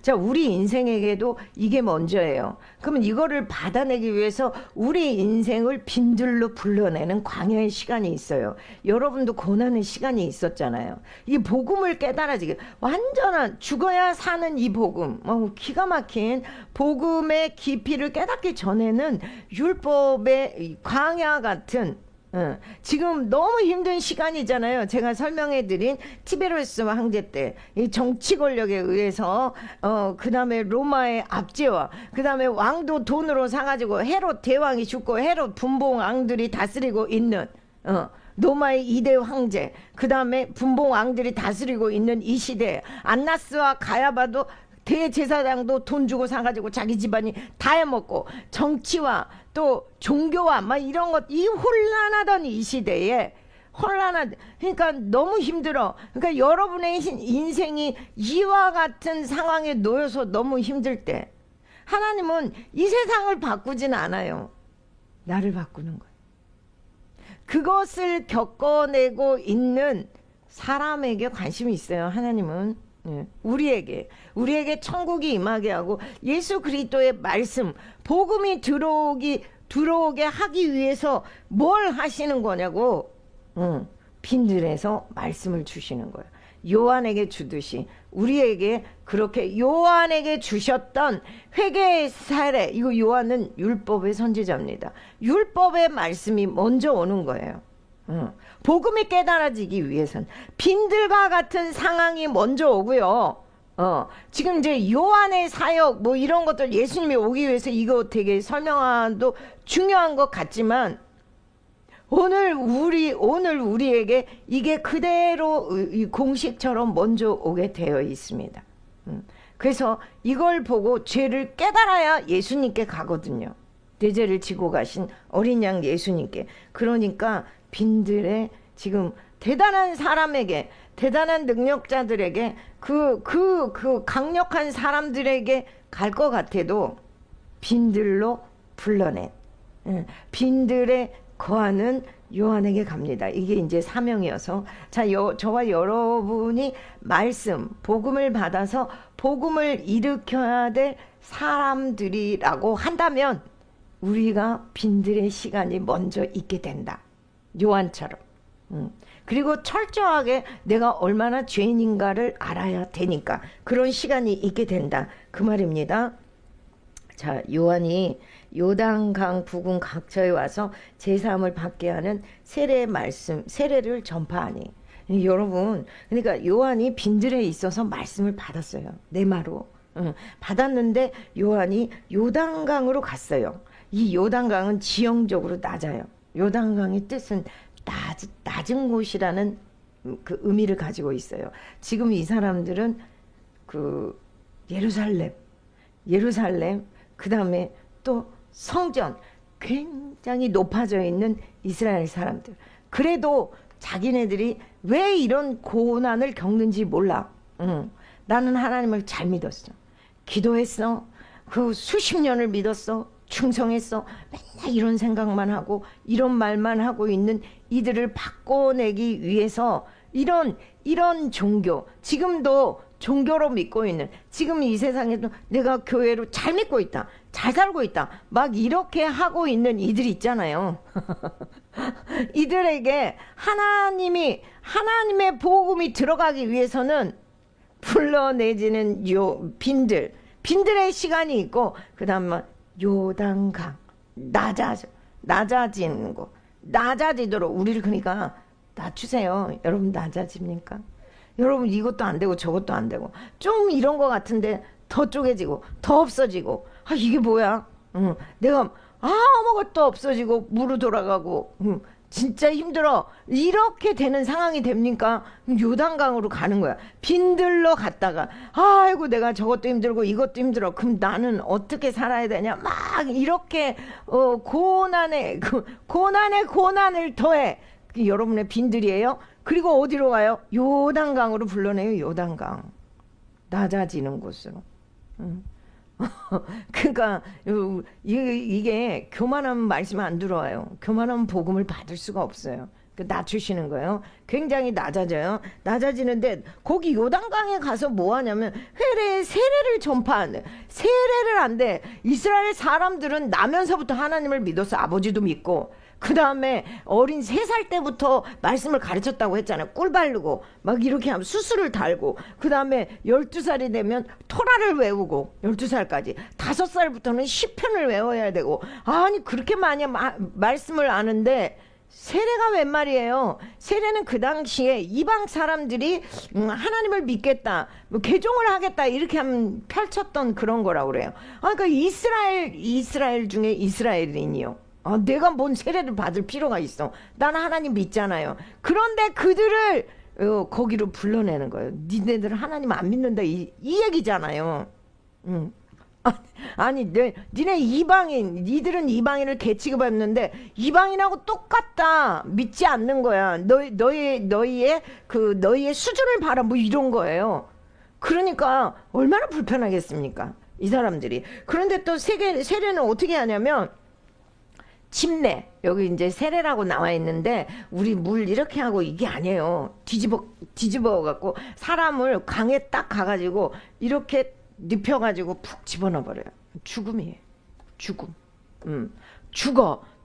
자, 우리 인생에게도 이게 먼저예요. 그러면 이거를 받아내기 위해서 우리 인생을 빈들로 불러내는 광야의 시간이 있어요. 여러분도 고난의 시간이 있었잖아요. 이 복음을 깨달아지게 완전한 죽어야 사는 이 복음, 기가 막힌 복음의 깊이를 깨닫기 전에는 율법의 광야 같은 지금 너무 힘든 시간이잖아요. 제가 설명해드린 티베리우스 황제 때 이 정치 권력에 의해서 그 다음에 로마의 압제와 그 다음에 왕도 돈으로 사가지고 헤롯 대왕이 죽고 헤롯 분봉 왕들이 다스리고 있는 로마의 2대 황제 그 다음에 분봉 왕들이 다스리고 있는 이 시대에 안나스와 가야바도 대제사장도 돈 주고 사가지고 자기 집안이 다 해먹고 정치와 또 종교와 막 이런 것 이 혼란하던 이 시대에 그러니까 너무 힘들어. 그러니까 여러분의 인생이 이와 같은 상황에 놓여서 너무 힘들 때 하나님은 이 세상을 바꾸진 않아요. 나를 바꾸는 거예요. 그것을 겪어내고 있는 사람에게 관심이 있어요. 하나님은 우리에게 천국이 임하게 하고 예수 그리스도의 말씀 복음이 들어오게 하기 위해서 뭘 하시는 거냐고 빈들에서 말씀을 주시는 거예요. 요한에게 주듯이 우리에게 그렇게 요한에게 주셨던 회개의 사례. 이거 요한은 율법의 선지자입니다. 율법의 말씀이 먼저 오는 거예요. 복음이 깨달아지기 위해선 빈들과 같은 상황이 먼저 오고요. 지금 이제 요한의 사역 뭐 이런 것들 예수님이 오기 위해서 이거 되게 설명도 중요한 것 같지만 오늘 우리에게 이게 그대로 이 공식처럼 먼저 오게 되어 있습니다. 그래서 이걸 보고 죄를 깨달아야 예수님께 가거든요. 대제를 지고 가신 어린 양 예수님께. 그러니까 빈들에 지금 대단한 사람에게 대단한 능력자들에게 그 강력한 사람들에게 갈 것 같아도 빈들로 불러낸 빈들에 거하는 요한에게 갑니다. 이게 이제 사명이어서 저와 여러분이 말씀 복음을 받아서 복음을 일으켜야 될 사람들이라고 한다면 우리가 빈들의 시간이 먼저 있게 된다. 요한처럼. 그리고 철저하게 내가 얼마나 죄인인가를 알아야 되니까 그런 시간이 있게 된다. 그 말입니다. 자, 요한이 요단강 부근 각처에 와서 제사함을 받게 하는 세례의 말씀, 세례를 전파하니. 여러분, 그러니까 요한이 빈들에 있어서 말씀을 받았어요. 네마로. 받았는데 요한이 요단강으로 갔어요. 이 요단강은 지형적으로 낮아요. 요단강의 뜻은 낮은 곳이라는 그 의미를 가지고 있어요. 지금 이 사람들은 그 예루살렘, 그 다음에 또 성전, 굉장히 높아져 있는 이스라엘 사람들. 그래도 자기네들이 왜 이런 고난을 겪는지 몰라. 나는 하나님을 잘 믿었어. 기도했어. 그 수십 년을 믿었어. 충성했어. 맨날 이런 생각만 하고 이런 말만 하고 있는 이들을 바꿔내기 위해서 이런 종교, 지금도 종교로 믿고 있는, 지금 이 세상에도 내가 교회로 잘 믿고 있다, 잘 살고 있다, 막 이렇게 하고 있는 이들 있잖아요. 이들에게 하나님의 복음이 들어가기 위해서는 불러내지는 요 빈들의 시간이 있고, 그 다음 요단강, 낮아지는 거, 낮아지도록 우리를 그러니까 낮추세요. 여러분 낮아집니까? 여러분 이것도 안 되고 저것도 안 되고 좀 이런 거 같은데 더 쪼개지고 더 없어지고, 아 이게 뭐야? 내가 아무것도 없어지고 무로 돌아가고 진짜 힘들어. 이렇게 되는 상황이 됩니까? 요단강으로 가는 거야. 빈들로 갔다가 아이고 내가 저것도 힘들고 이것도 힘들어. 그럼 나는 어떻게 살아야 되냐? 막 이렇게 고난을 더해. 여러분의 빈들이에요. 그리고 어디로 가요? 요단강으로 불러내요. 요단강. 낮아지는 곳으로. 그러니까 이게 교만하면 말씀 안 들어와요. 교만하면 복음을 받을 수가 없어요. 낮추시는 거예요. 굉장히 낮아져요. 낮아지는데 거기 요단강에 가서 뭐 하냐면 세례를 전파하는, 세례를 한대. 이스라엘 사람들은 나면서부터 하나님을 믿어서 아버지도 믿고, 그 다음에 어린 3살 때부터 말씀을 가르쳤다고 했잖아요. 꿀 바르고 막 이렇게 하면 수술을 달고, 그 다음에 12살이 되면 토라를 외우고, 12살까지 5살부터는 시편을 외워야 되고, 아니 그렇게 많이 말씀을 아는데 세례가 웬 말이에요. 세례는 그 당시에 이방 사람들이 하나님을 믿겠다, 뭐 개종을 하겠다 이렇게 하면 펼쳤던 그런 거라고 그래요. 그러니까 이스라엘 중에 이스라엘인이요. 내가 뭔 세례를 받을 필요가 있어. 나는 하나님 믿잖아요. 그런데 그들을 거기로 불러내는 거예요. 니네들 하나님 안 믿는다 이 얘기잖아요. 아니 니네 니들은 이방인을 개취급했는데 이방인하고 똑같다, 믿지 않는 거야. 너희의 수준을 봐라, 뭐 이런 거예요. 그러니까 얼마나 불편하겠습니까 이 사람들이. 그런데 또 세례는 어떻게 하냐면 침례, 여기 이제 세례라고 나와 있는데 우리 물 이렇게 하고 이게 아니에요. 뒤집어 갖고 사람을 강에 딱 가가지고 이렇게 눕혀가지고 푹 집어넣어 버려요. 죽음이에요. 죽음.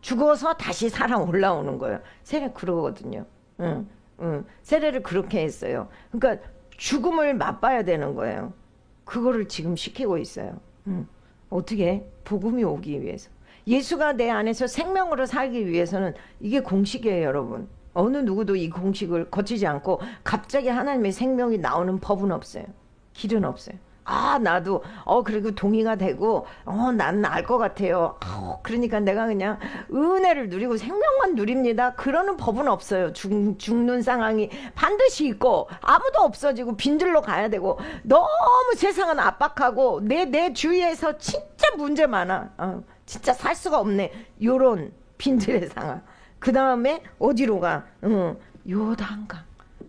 죽어서 다시 살아 올라오는 거예요. 세례 그러거든요. 세례를 그렇게 했어요. 그러니까 죽음을 맛봐야 되는 거예요. 그거를 지금 시키고 있어요. 어떻게? 복음이 오기 위해서. 예수가 내 안에서 생명으로 살기 위해서는 이게 공식이에요, 여러분. 어느 누구도 이 공식을 거치지 않고 갑자기 하나님의 생명이 나오는 법은 없어요. 길은 없어요. 나도 그리고 동의가 되고 나는 알 것 같아요. 그러니까 내가 그냥 은혜를 누리고 생명만 누립니다. 그러는 법은 없어요. 죽는 상황이 반드시 있고 아무도 없어지고 빈들로 가야 되고, 너무 세상은 압박하고 내 주위에서 진짜 문제 많아. 진짜 살 수가 없네. 요런 빈들의 상황. 그 다음에 어디로 가? 요단강.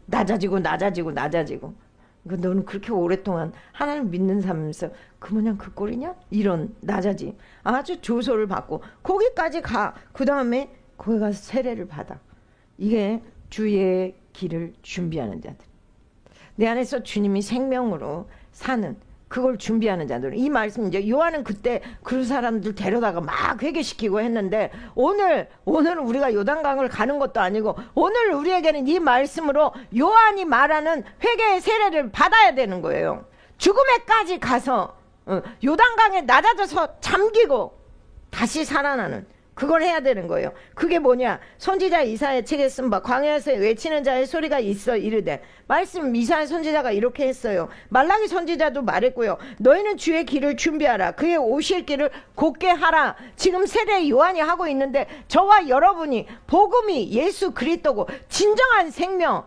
낮아지고. 너는 그렇게 오랫동안 하나님 믿는 삶에서 그 모양 그 꼴이냐? 이런 낮아짐. 아주 조소를 받고 거기까지 가. 그 다음에 거기 가서 세례를 받아. 이게 주의 길을 준비하는 자들. 내 안에서 주님이 생명으로 사는 그걸 준비하는 자들. 이 말씀 이제 요한은 그때 그 사람들 데려다가 막 회개시키고 했는데 오늘 우리가 요단강을 가는 것도 아니고 오늘 우리에게는 이 말씀으로 요한이 말하는 회개의 세례를 받아야 되는 거예요. 죽음에까지 가서 요단강에 낮아져서 잠기고 다시 살아나는 그걸 해야 되는 거예요. 그게 뭐냐? 선지자 이사야 책에 쓴 바 광야에서 외치는 자의 소리가 있어 이르되 말씀 이사야 선지자가 이렇게 했어요. 말라기 선지자도 말했고요. 너희는 주의 길을 준비하라. 그의 오실 길을 곧게 하라. 지금 세례 요한이 하고 있는데 저와 여러분이 복음이 예수 그리스도고 진정한 생명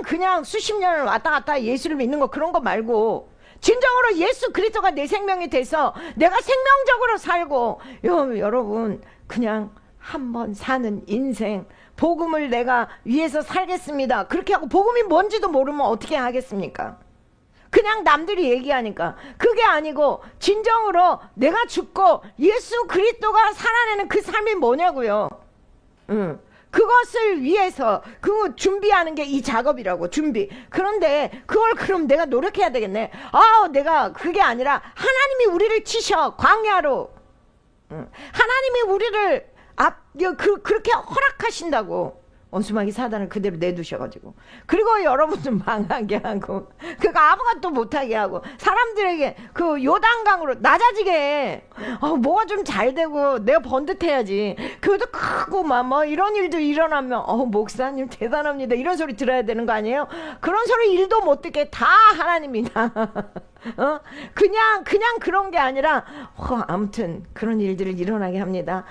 그냥 수십 년을 왔다 갔다 예수를 믿는 거 그런 거 말고 진정으로 예수 그리스도가 내 생명이 돼서 내가 생명적으로 살고 여러분 그냥 한번 사는 인생 복음을 내가 위해서 살겠습니다. 그렇게 하고 복음이 뭔지도 모르면 어떻게 하겠습니까? 그냥 남들이 얘기하니까 그게 아니고 진정으로 내가 죽고 예수 그리스도가 살아내는 그 삶이 뭐냐고요. 그것을 위해서 그 준비하는 게 이 작업이라고 준비. 그런데 그걸 그럼 내가 노력해야 되겠네. 내가 그게 아니라 하나님이 우리를 치셔 광야로. 하나님이 우리를 그렇게 허락하신다고. 원수마귀 사단을 그대로 내두셔가지고 그리고 여러분은 망하게 하고 그가 아무것도 못하게 하고 사람들에게 그 요단강으로 낮아지게 뭐가 좀 잘 되고 내가 번듯해야지. 그것도 크고 막 이런 일도 일어나면 목사님 대단합니다 이런 소리 들어야 되는 거 아니에요? 그런 소리 일도 못 듣게 다 하나님이다. 그냥 그런 게 아니라 아무튼 그런 일들을 일어나게 합니다.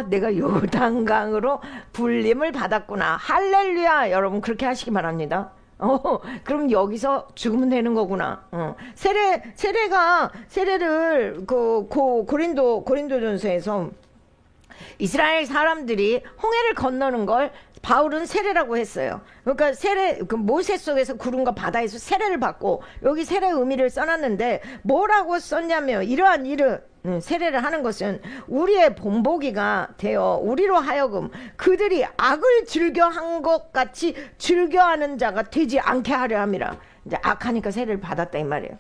내가 요단강으로 불림을 받았구나. 할렐루야. 여러분 그렇게 하시기 바랍니다. 그럼 여기서 죽으면 되는 거구나. 세례를 고린도전서에서 이스라엘 사람들이 홍해를 건너는 걸 바울은 세례라고 했어요. 그러니까 모세 속에서 구름과 바다에서 세례를 받고 여기 세례 의미를 써놨는데 뭐라고 썼냐면 이러한 일을 세례를 하는 것은 우리의 본보기가 되어 우리로 하여금 그들이 악을 즐겨한 것 같이 즐겨하는 자가 되지 않게 하려 함이라. 이제 악하니까 세례를 받았다 이 말이에요.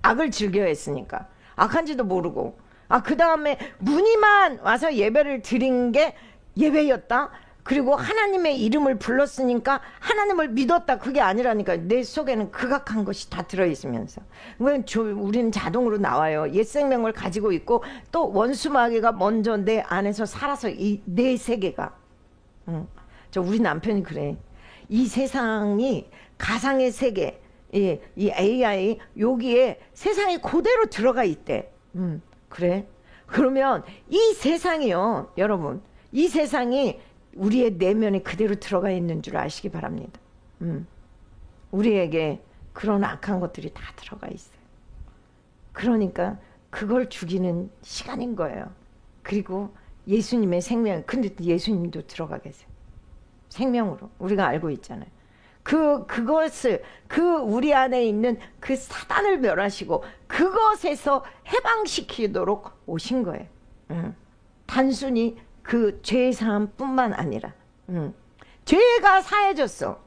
악을 즐겨했으니까 악한지도 모르고 그 다음에 무늬만 와서 예배를 드린 게 예배였다. 그리고 하나님의 이름을 불렀으니까 하나님을 믿었다. 그게 아니라니까. 내 속에는 극악한 것이 다 들어있으면서 우리는 자동으로 나와요. 옛 생명을 가지고 있고 또 원수마귀가 먼저 내 안에서 살아서 이 내 세계가 우리 남편이 그래. 이 세상이 가상의 세계 이 AI 여기에 세상이 그대로 들어가 있대. 그래? 그러면 이 세상이요 여러분 이 세상이 우리의 내면에 그대로 들어가 있는 줄 아시기 바랍니다. 우리에게 그런 악한 것들이 다 들어가 있어요. 그러니까 그걸 죽이는 시간인 거예요. 그리고 예수님의 생명, 근데 예수님도 들어가 계세요. 생명으로 우리가 알고 있잖아요. 그것을 우리 안에 있는 그 사단을 멸하시고 그것에서 해방시키도록 오신 거예요. 단순히 그 죄의 사함뿐만 아니라 죄가 사해졌어.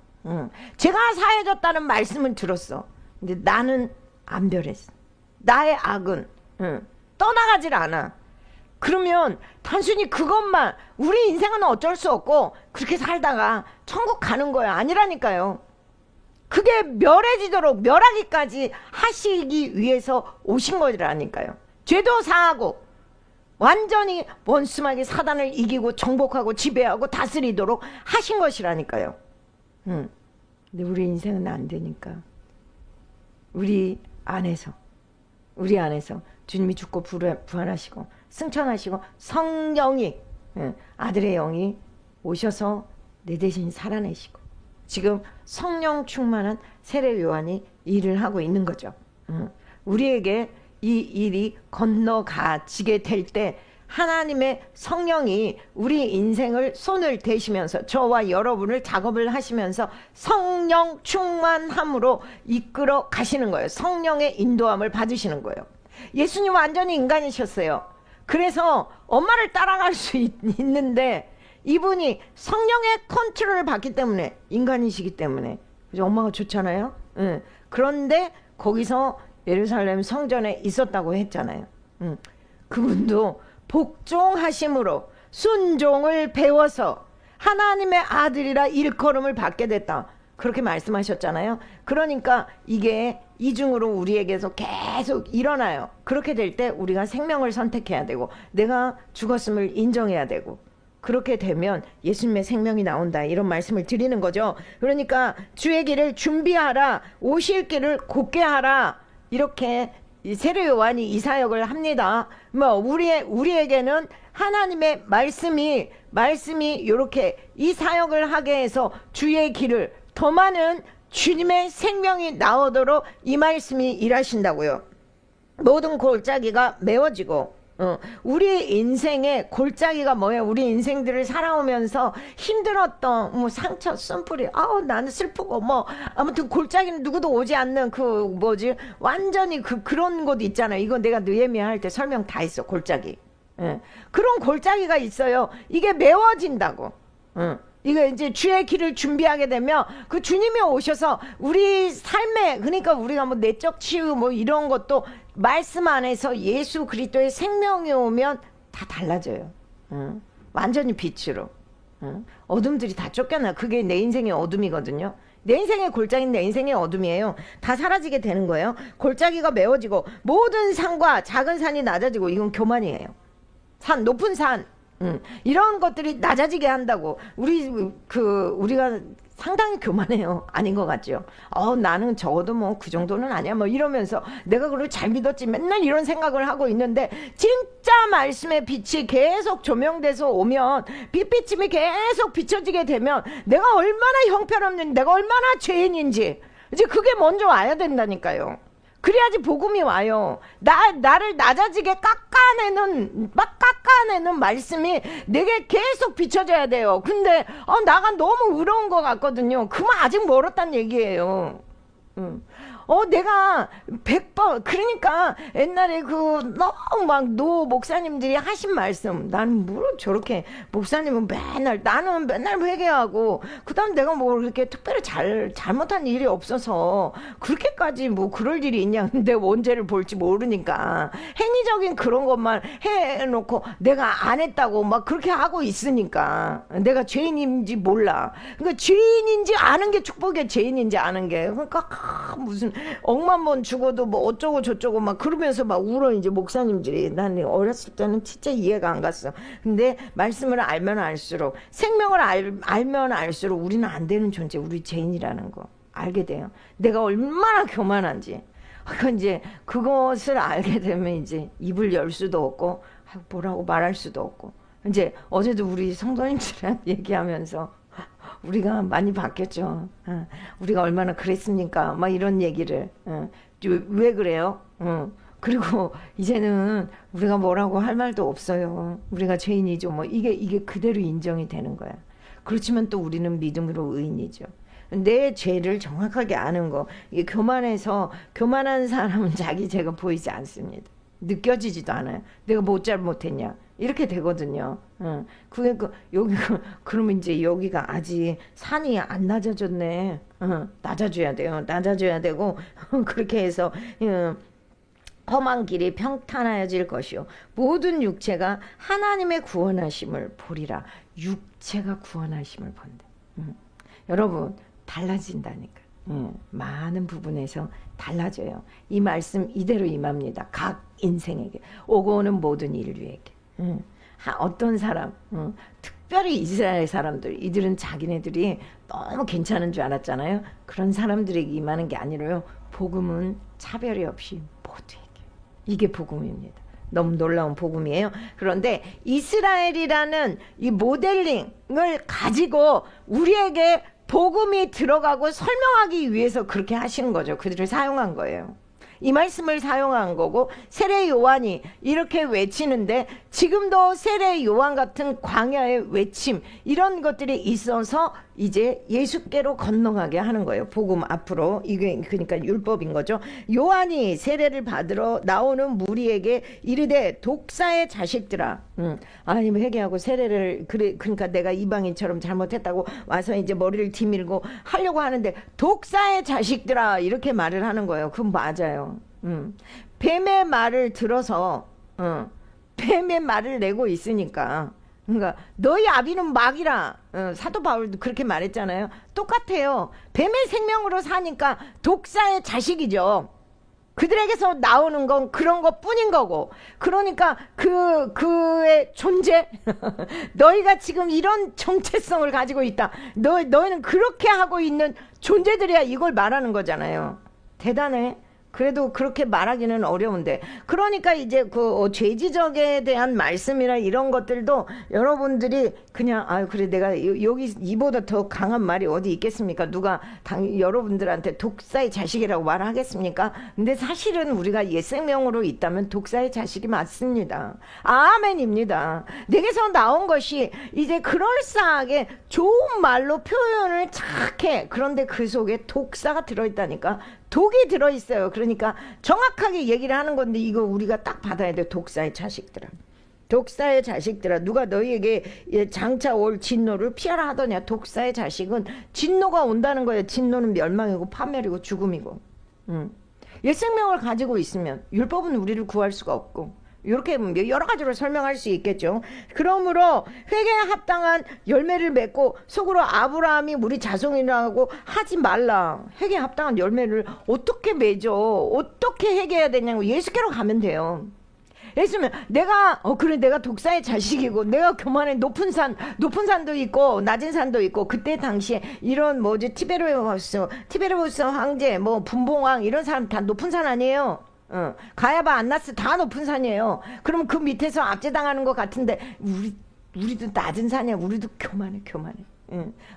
죄가 사해졌다는 말씀을 들었어. 근데 나는 안 변했어. 나의 악은 떠나가질 않아. 그러면 단순히 그것만 우리 인생은 어쩔 수 없고 그렇게 살다가 천국 가는 거야. 아니라니까요. 그게 멸해지도록 멸하기까지 하시기 위해서 오신 거라니까요. 죄도 사하고 완전히 원수마귀 사단을 이기고 정복하고 지배하고 다스리도록 하신 것이라니까요. 근데 우리 인생은 안 되니까 우리 안에서 주님이 죽고 부활하시고 승천하시고 성령이 아들의 영이 오셔서 내 대신 살아내시고 지금 성령 충만한 세례 요한이 일을 하고 있는 거죠. 우리에게 이 일이 건너가지게 될 때 하나님의 성령이 우리 인생을 손을 대시면서 저와 여러분을 작업을 하시면서 성령 충만함으로 이끌어 가시는 거예요. 성령의 인도함을 받으시는 거예요. 예수님 완전히 인간이셨어요. 그래서 엄마를 따라갈 수 있는데 이분이 성령의 컨트롤을 받기 때문에 인간이시기 때문에 그죠? 엄마가 좋잖아요. 그런데 거기서 예루살렘 성전에 있었다고 했잖아요. 그분도 복종하심으로 순종을 배워서 하나님의 아들이라 일컬음을 받게 됐다. 그렇게 말씀하셨잖아요. 그러니까 이게 이중으로 우리에게서 계속 일어나요. 그렇게 될 때 우리가 생명을 선택해야 되고 내가 죽었음을 인정해야 되고 그렇게 되면 예수님의 생명이 나온다. 이런 말씀을 드리는 거죠. 그러니까 주의 길을 준비하라. 오실 길을 곧게 하라. 이렇게 세례 요한이 이 사역을 합니다. 뭐 우리에게는 하나님의 말씀이 이렇게 이 사역을 하게 해서 주의 길을 더 많은 주님의 생명이 나오도록 이 말씀이 일하신다고요. 모든 골짜기가 메워지고 우리 인생의 골짜기가 뭐예요? 우리 인생들을 살아오면서 힘들었던 뭐 상처, 쓴뿌리, 나는 슬프고 뭐 아무튼 골짜기는 누구도 오지 않는 완전히 그런 곳 있잖아요. 이거 내가 느헤미야 할 때 설명 다 했어. 골짜기. 그런 골짜기가 있어요. 이게 메워진다고. 이거 이제 주의 길을 준비하게 되면 그 주님이 오셔서 우리 삶에 그러니까 우리가 뭐 내적 치유 뭐 이런 것도 말씀 안에서 예수 그리스도의 생명이 오면 다 달라져요. 완전히 빛으로. 어둠들이 다 쫓겨나. 그게 내 인생의 어둠이거든요. 내 인생의 골짜기는 내 인생의 어둠이에요. 다 사라지게 되는 거예요. 골짜기가 메워지고 모든 산과 작은 산이 낮아지고 이건 교만이에요. 높은 산 이런 것들이 낮아지게 한다고. 우리가 상당히 교만해요. 아닌 것 같죠. 나는 적어도 뭐 그 정도는 아니야 뭐 이러면서 내가 그걸 잘 믿었지 맨날 이런 생각을 하고 있는데 진짜 말씀의 빛이 계속 조명돼서 오면 빛비침이 계속 비춰지게 되면 내가 얼마나 형편없는지 내가 얼마나 죄인인지 이제 그게 먼저 와야 된다니까요. 그래야지 복음이 와요. 나를 낮아지게 깎아내는 말씀이 내게 계속 비춰져야 돼요. 근데 나가 너무 의로운 것 같거든요. 그만 아직 멀었단 얘기예요. 내가 100번 그러니까 옛날에 너무 막 노 목사님들이 하신 말씀 나는 뭐 저렇게 목사님은 나는 맨날 회개하고 그다음 내가 뭐 그렇게 특별히 잘못한 일이 없어서 그렇게까지 뭐 그럴 일이 있냐. 내 원죄를 볼지 모르니까 행위적인 그런 것만 해놓고 내가 안 했다고 막 그렇게 하고 있으니까 내가 죄인인지 몰라. 그러니까 죄인인지 아는 게 축복이야. 죄인인지 아는 게. 그러니까 무슨 억만 번 죽어도 뭐 어쩌고 저쩌고 막 그러면서 막 울어. 이제 목사님들이. 난 어렸을 때는 진짜 이해가 안 갔어. 근데 말씀을 알면 알수록 생명을 알면 알수록 우리는 안 되는 존재, 우리 죄인이라는 거 알게 돼요. 내가 얼마나 교만한지. 이제 그것을 알게 되면 이제 입을 열 수도 없고 뭐라고 말할 수도 없고. 이제 어제도 우리 성도님들이랑 얘기하면서 우리가 많이 바뀌었죠. 우리가 얼마나 그랬습니까? 막 이런 얘기를. 왜 그래요? 그리고 이제는 우리가 뭐라고 할 말도 없어요. 우리가 죄인이죠. 뭐 이게 그대로 인정이 되는 거야. 그렇지만 또 우리는 믿음으로 의인이죠. 내 죄를 정확하게 아는 거. 이게 교만한 사람은 자기 죄가 보이지 않습니다. 느껴지지도 않아요. 내가 뭐 잘못했냐. 이렇게 되거든요. 그러면 이제 여기가 아직 산이 안 낮아졌네. 낮아져야 돼요. 낮아져야 되고, 그렇게 해서, 험한 길이 평탄하여질 것이요. 모든 육체가 하나님의 구원하심을 보리라. 육체가 구원하심을 본다. 여러분, 달라진다니까. 많은 부분에서 달라져요. 이 말씀 이대로 임합니다. 각 인생에게. 오고 오는 모든 인류에게. 어떤 사람, 특별히 이스라엘 사람들, 이들은 자기네들이 너무 괜찮은 줄 알았잖아요. 그런 사람들에게 임하는 게 아니라요. 복음은 차별이 없이 모두에게. 이게 복음입니다. 너무 놀라운 복음이에요. 그런데 이스라엘이라는 이 모델링을 가지고 우리에게 복음이 들어가고 설명하기 위해서 그렇게 하시는 거죠. 그들을 사용한 거예요. 이 말씀을 사용한 거고 세례 요한이 이렇게 외치는데 지금도 세례 요한 같은 광야의 외침 이런 것들이 있어서 이제 예수께로 건너가게 하는 거예요. 복음 앞으로. 이게 그러니까 율법인 거죠. 요한이 세례를 받으러 나오는 무리에게 이르되 독사의 자식들아. 아니 회개하고 세례를 그러니까 내가 이방인처럼 잘못했다고 와서 이제 머리를 뒤밀고 하려고 하는데 독사의 자식들아 이렇게 말을 하는 거예요. 그건 맞아요. 뱀의 말을 들어서 뱀의 말을 내고 있으니까 그러니까 너희 아비는 막이라 사도 바울도 그렇게 말했잖아요. 똑같아요. 뱀의 생명으로 사니까 독사의 자식이죠. 그들에게서 나오는 건 그런 것 뿐인 거고. 그러니까 그의 존재 너희가 지금 이런 정체성을 가지고 있다. 너희는 그렇게 하고 있는 존재들이야. 이걸 말하는 거잖아요. 대단해. 그래도 그렇게 말하기는 어려운데. 그러니까 이제 그 죄지적에 대한 말씀이나 이런 것들도 여러분들이 그냥 그래 내가 여기 이보다 더 강한 말이 어디 있겠습니까? 누가 여러분들한테 독사의 자식이라고 말하겠습니까? 근데 사실은 우리가 옛 생명으로 있다면 독사의 자식이 맞습니다. 아멘입니다. 내게서 나온 것이 이제 그럴싸하게 좋은 말로 표현을 착해. 그런데 그 속에 독사가 들어있다니까. 독이 들어있어요. 그러니까 정확하게 얘기를 하는 건데 이거 우리가 딱 받아야 돼. 독사의 자식들아. 독사의 자식들아. 누가 너희에게 장차 올 진노를 피하라 하더냐. 독사의 자식은 진노가 온다는 거예요. 진노는 멸망이고 파멸이고 죽음이고. 옛 생명을 가지고 있으면 율법은 우리를 구할 수가 없고 이렇게 여러 가지로 설명할 수 있겠죠. 그러므로 회개에 합당한 열매를 맺고 속으로 아브라함이 우리 자손이라고 하지 말라. 회개에 합당한 열매를 어떻게 맺어? 어떻게 회개해야 되냐고 예수께로 가면 돼요. 예수면 내가 그래 내가 독사의 자식이고 내가 교만해. 높은 산도 있고 낮은 산도 있고 그때 당시에 이런 티베르보스 황제 뭐 분봉왕 이런 사람 다 높은 산 아니에요. 가야바 안나스 다 높은 산이에요. 그럼 그 밑에서 압제당하는 것 같은데 우리도 낮은 산이야. 우리도 교만해.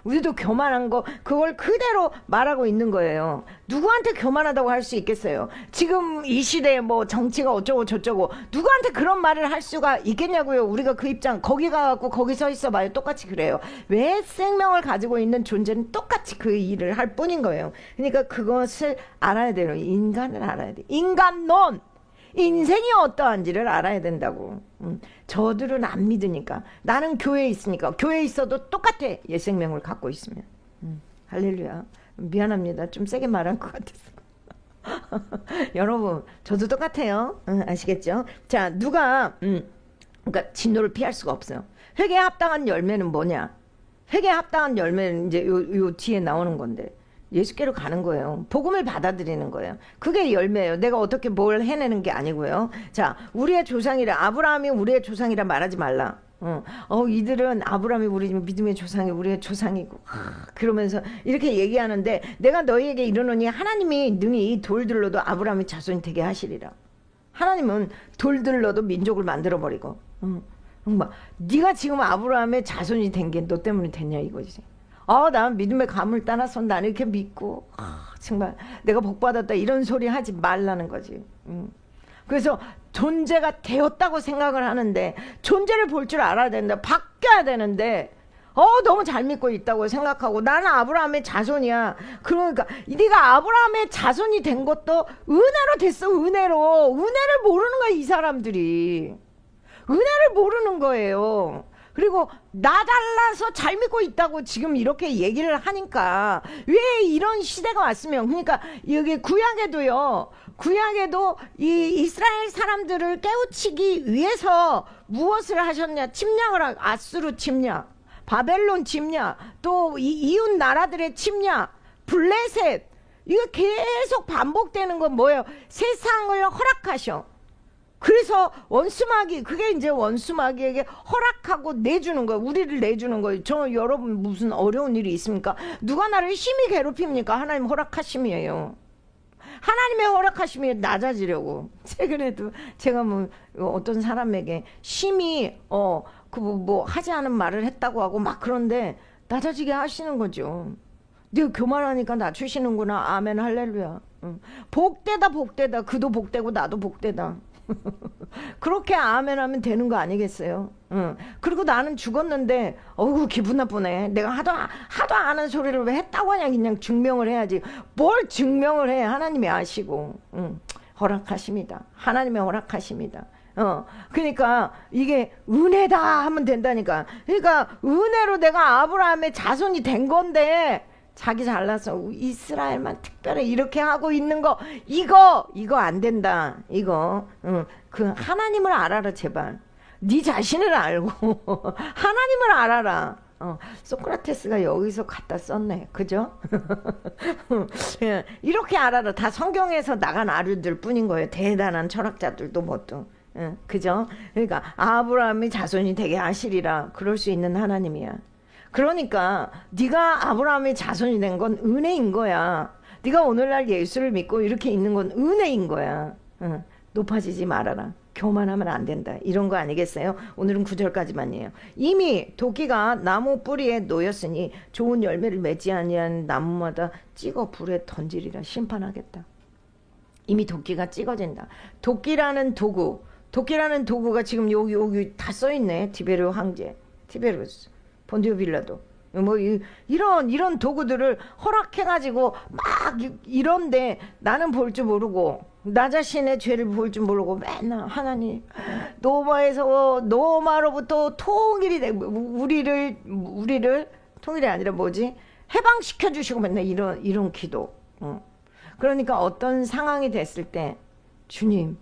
우리도 교만한 거 그걸 그대로 말하고 있는 거예요. 누구한테 교만하다고 할 수 있겠어요? 지금 이 시대에 뭐 정치가 어쩌고 저쩌고 누구한테 그런 말을 할 수가 있겠냐고요. 우리가 그 입장 거기 가갖고 거기 서 있어 봐요. 똑같이 그래요. 왜 생명을 가지고 있는 존재는 똑같이 그 일을 할 뿐인 거예요. 그러니까 그것을 알아야 돼요. 인간을 알아야 돼. 인간론 인생이 어떠한지를 알아야 된다고. 저들은 안 믿으니까. 나는 교회에 있으니까. 교회에 있어도 똑같아. 옛생명을 갖고 있으면. 할렐루야. 미안합니다. 좀 세게 말한 것 같아서. 여러분 저도 똑같아요. 아시겠죠? 자 누가 그러니까 진노를 피할 수가 없어요. 회개에 합당한 열매는 뭐냐? 회개에 합당한 열매는 이제 요 뒤에 나오는 건데 예수께로 가는 거예요. 복음을 받아들이는 거예요. 그게 열매예요. 내가 어떻게 뭘 해내는 게 아니고요. 자, 우리의 조상이라 아브라함이 우리의 조상이라 말하지 말라. 이들은 아브라함이 우리 믿음의 조상이 우리의 조상이고 그러면서 이렇게 얘기하는데 내가 너희에게 이르노니 하나님이 능히 이 돌들로도 아브라함의 자손이 되게 하시리라. 하나님은 돌들로도 민족을 만들어버리고 네가 지금 아브라함의 자손이 된 게 너 때문에 됐냐 이거지. 난 믿음의 감을 따라서 나는 이렇게 믿고 정말 내가 복받았다 이런 소리 하지 말라는 거지. 그래서 존재가 되었다고 생각을 하는데 존재를 볼 줄 알아야 된다. 바뀌어야 되는데 너무 잘 믿고 있다고 생각하고 나는 아브라함의 자손이야. 그러니까 네가 아브라함의 자손이 된 것도 은혜로 됐어. 은혜를 모르는 거야. 이 사람들이 은혜를 모르는 거예요. 그리고 나 달라서 잘 믿고 있다고 지금 이렇게 얘기를 하니까 왜 이런 시대가 왔으면 그러니까 여기 구약에도 이 이스라엘 사람들을 깨우치기 위해서 무엇을 하셨냐? 침략을 아수르 침략, 바벨론 침략, 또 이웃 나라들의 침략, 블레셋 이거 계속 반복되는 건 뭐예요? 세상을 허락하셔. 그래서 그게 이제 원수마귀에게 허락하고 내주는 거예요. 우리를 내주는 거예요. 여러분 무슨 어려운 일이 있습니까? 누가 나를 심히 괴롭힙니까? 하나님 허락하심이에요. 하나님의 허락하심이 낮아지려고. 최근에도 제가 어떤 사람에게 심히 하지 않은 말을 했다고 하고 막 그런데 낮아지게 하시는 거죠. 네가 교만하니까 낮추시는구나. 아멘 할렐루야. 복되다. 그도 복되고 나도 복되다. 그렇게 아멘하면 되는 거 아니겠어요? 그리고 나는 죽었는데 기분 나쁘네. 내가 하도 안 하는 소리를 왜 했다고 하냐. 그냥 증명을 해야지. 뭘 증명을 해. 하나님이 아시고 허락하십니다. 하나님의 허락하십니다. 그러니까 이게 은혜다 하면 된다니까. 그러니까 은혜로 내가 아브라함의 자손이 된 건데 자기 잘나서 이스라엘만 특별히 이렇게 하고 있는 거 이거 안 된다. 이거 그 하나님을 알아라 제발. 네 자신을 알고 하나님을 알아라. 소크라테스가 여기서 갖다 썼네. 그죠? 예, 이렇게 알아라. 다 성경에서 나간 아류들 뿐인 거예요. 대단한 철학자들도 뭣도. 예, 그죠? 그러니까 아브라함이 자손이 되게 하시리라. 그럴 수 있는 하나님이야. 그러니까 네가 아브라함의 자손이 된 건 은혜인 거야. 네가 오늘날 예수를 믿고 이렇게 있는 건 은혜인 거야. 응. 높아지지 말아라. 교만하면 안 된다. 이런 거 아니겠어요? 오늘은 9절까지만이에요. 이미 도끼가 나무 뿌리에 놓였으니 좋은 열매를 맺지 아니한 나무마다 찍어 불에 던지리라. 심판하겠다. 이미 도끼가 찍어진다. 도끼라는 도구가 지금 여기 다 써있네. 티베르 황제, 티베르스, 본디오 빌라도. 뭐 이런 도구들을 허락해가지고 막 이런데 나는 볼 줄 모르고 나 자신의 죄를 볼 줄 모르고 맨날 하나님 노마로부터 통일이 돼 우리를 통일이 아니라 뭐지 해방시켜 주시고 맨날 이런 기도. 그러니까 어떤 상황이 됐을 때 주님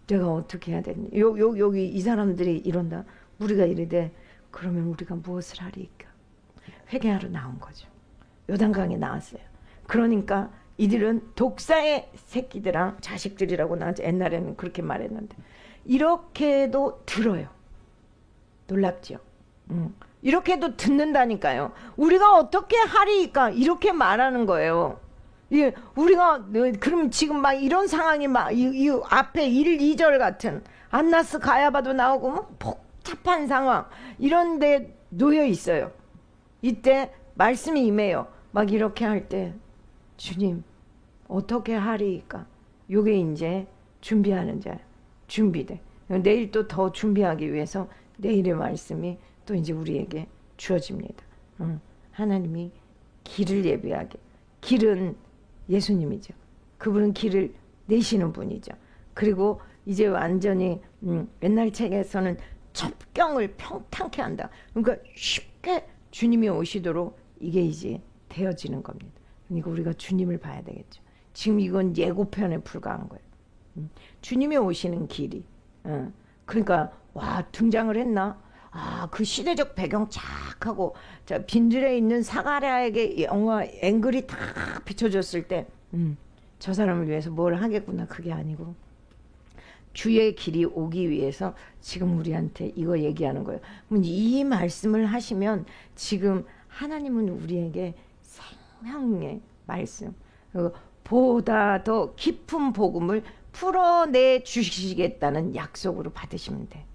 내가 어떻게 해야 되니 여기 이 사람들이 이런다 우리가 이래대 그러면 우리가 무엇을 하리까? 회개하러 나온 거죠. 요단강에 나왔어요. 그러니까 이들은 독사의 새끼들랑 자식들이라고 나 옛날에는 그렇게 말했는데 이렇게도 들어요. 놀랍죠? 이렇게도 듣는다니까요. 우리가 어떻게 하리까? 이렇게 말하는 거예요. 예, 우리가 그럼 지금 막 이런 상황이 막 이 앞에 1, 2절 같은 안나스 가야바도 나오고 뭐 복잡한 상황 이런 데 놓여 있어요. 이때 말씀이 임해요. 막 이렇게 할 때 주님 어떻게 하리까? 요게 이제 준비하는 자예요. 준비돼. 내일 또 더 준비하기 위해서 내일의 말씀이 또 이제 우리에게 주어집니다. 하나님이 길을 예비하게. 길은 예수님이죠. 그분은 길을 내시는 분이죠. 그리고 이제 완전히 옛날 책에서는 첩경을 평탄케 한다. 그러니까 쉽게 주님이 오시도록 이게 이제 되어지는 겁니다. 그러니까 우리가 주님을 봐야 되겠죠. 지금 이건 예고편에 불과한 거예요. 주님이 오시는 길이. 그러니까 와 등장을 했나? 그 시대적 배경 쫙 하고 빈들에 있는 사가랴에게 영화 앵글이 다 비춰졌을 때 저 사람을 위해서 뭘 하겠구나 그게 아니고 주의 길이 오기 위해서 지금 우리한테 이거 얘기하는 거예요. 그럼 이 말씀을 하시면 지금 하나님은 우리에게 생명의 말씀 보다 더 깊은 복음을 풀어내 주시겠다는 약속으로 받으시면 돼.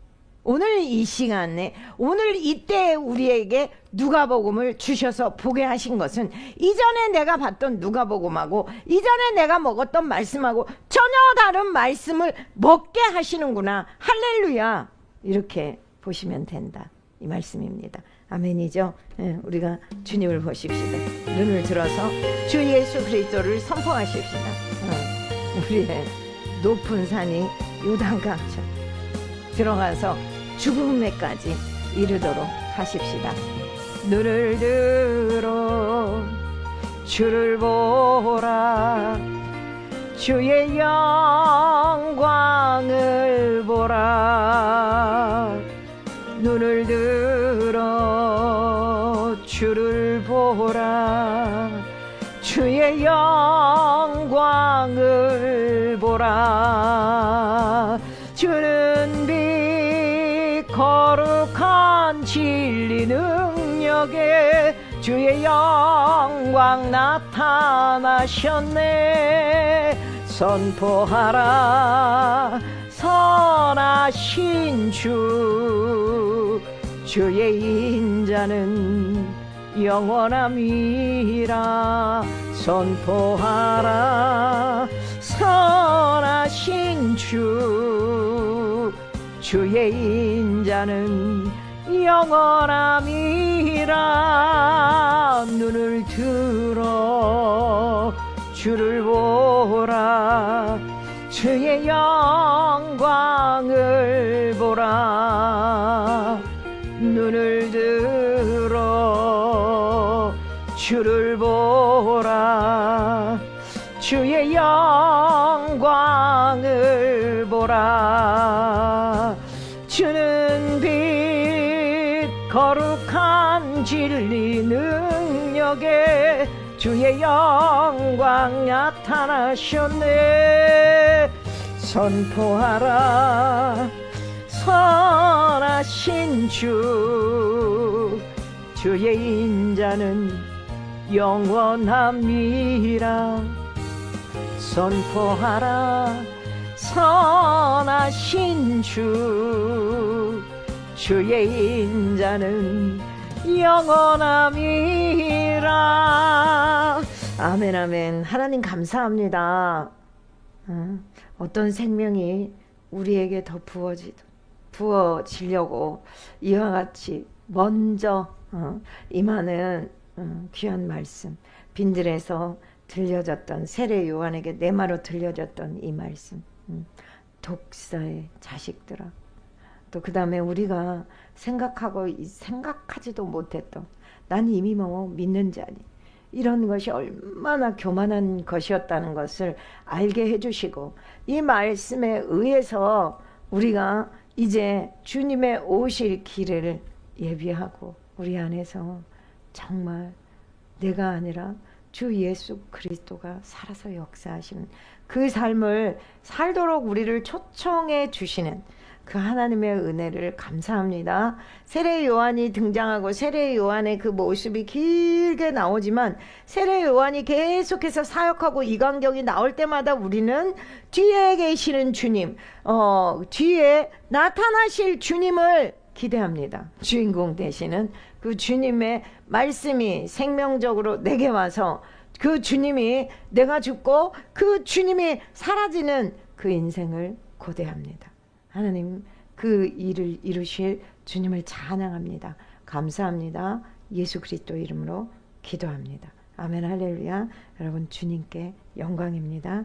오늘 이 시간에 오늘 이때 우리에게 누가복음을 주셔서 보게 하신 것은 이전에 내가 봤던 누가복음하고 이전에 내가 먹었던 말씀하고 전혀 다른 말씀을 먹게 하시는구나. 할렐루야. 이렇게 보시면 된다. 이 말씀입니다. 아멘이죠. 네, 우리가 주님을 보십시다. 눈을 들어서 주 예수 그리스도를 선포하십시다. 우리의 높은 산이 요단강처럼 들어가서 죽음에까지 이르도록 하십시다. 눈을 들어 주를 보라 주의 영광을 보라 눈을 들어 주를 보라 주의 영광을 보라 주는 빛 거룩한 진리 능력에 주의 영광 나타나셨네 선포하라 선하신 주의 인자는 영원함이라 선포하라 선하신 주의 인자는 영원함이라 눈을 들어 주를 보라 주의 영광을 보라 눈을 들어 주를 보라. 주의 영광을 보라. 주는 빛 거룩한 진리 능력에 주의 영광 나타나셨네. 선포하라. 선하신 주, 주의 인자는 영원함이라. 선포하라. 선하신 주, 주의 인자는 영원함이라. 아멘 아멘. 하나님 감사합니다. 어떤 생명이 우리에게 더 부어지려고 이와 같이 먼저 임하는 귀한 말씀, 빈들에서 들려졌던 세례 요한에게 내마로 들려졌던 이 말씀, 독사의 자식들아. 또 그 다음에 우리가 생각하지도 못했던, 난 이미 뭐 믿는 자니, 이런 것이 얼마나 교만한 것이었다는 것을 알게 해주시고, 이 말씀에 의해서 우리가 이제 주님의 오실 길을 예비하고 우리 안에서 정말 내가 아니라 주 예수 그리스도가 살아서 역사하시는 그 삶을 살도록 우리를 초청해 주시는 그 하나님의 은혜를 감사합니다. 세례 요한이 등장하고 세례 요한의 그 모습이 길게 나오지만, 세례 요한이 계속해서 사역하고 이광경이 나올 때마다 우리는 뒤에 계시는 주님, 뒤에 나타나실 주님을 기대합니다. 주인공 되시는 그 주님의 말씀이 생명적으로 내게 와서 그 주님이, 내가 죽고 그 주님이 사라지는 그 인생을 고대합니다. 하나님, 그 일을 이루실 주님을 찬양합니다. 감사합니다. 예수 그리스도 이름으로 기도합니다. 아멘 할렐루야. 여러분, 주님께 영광입니다.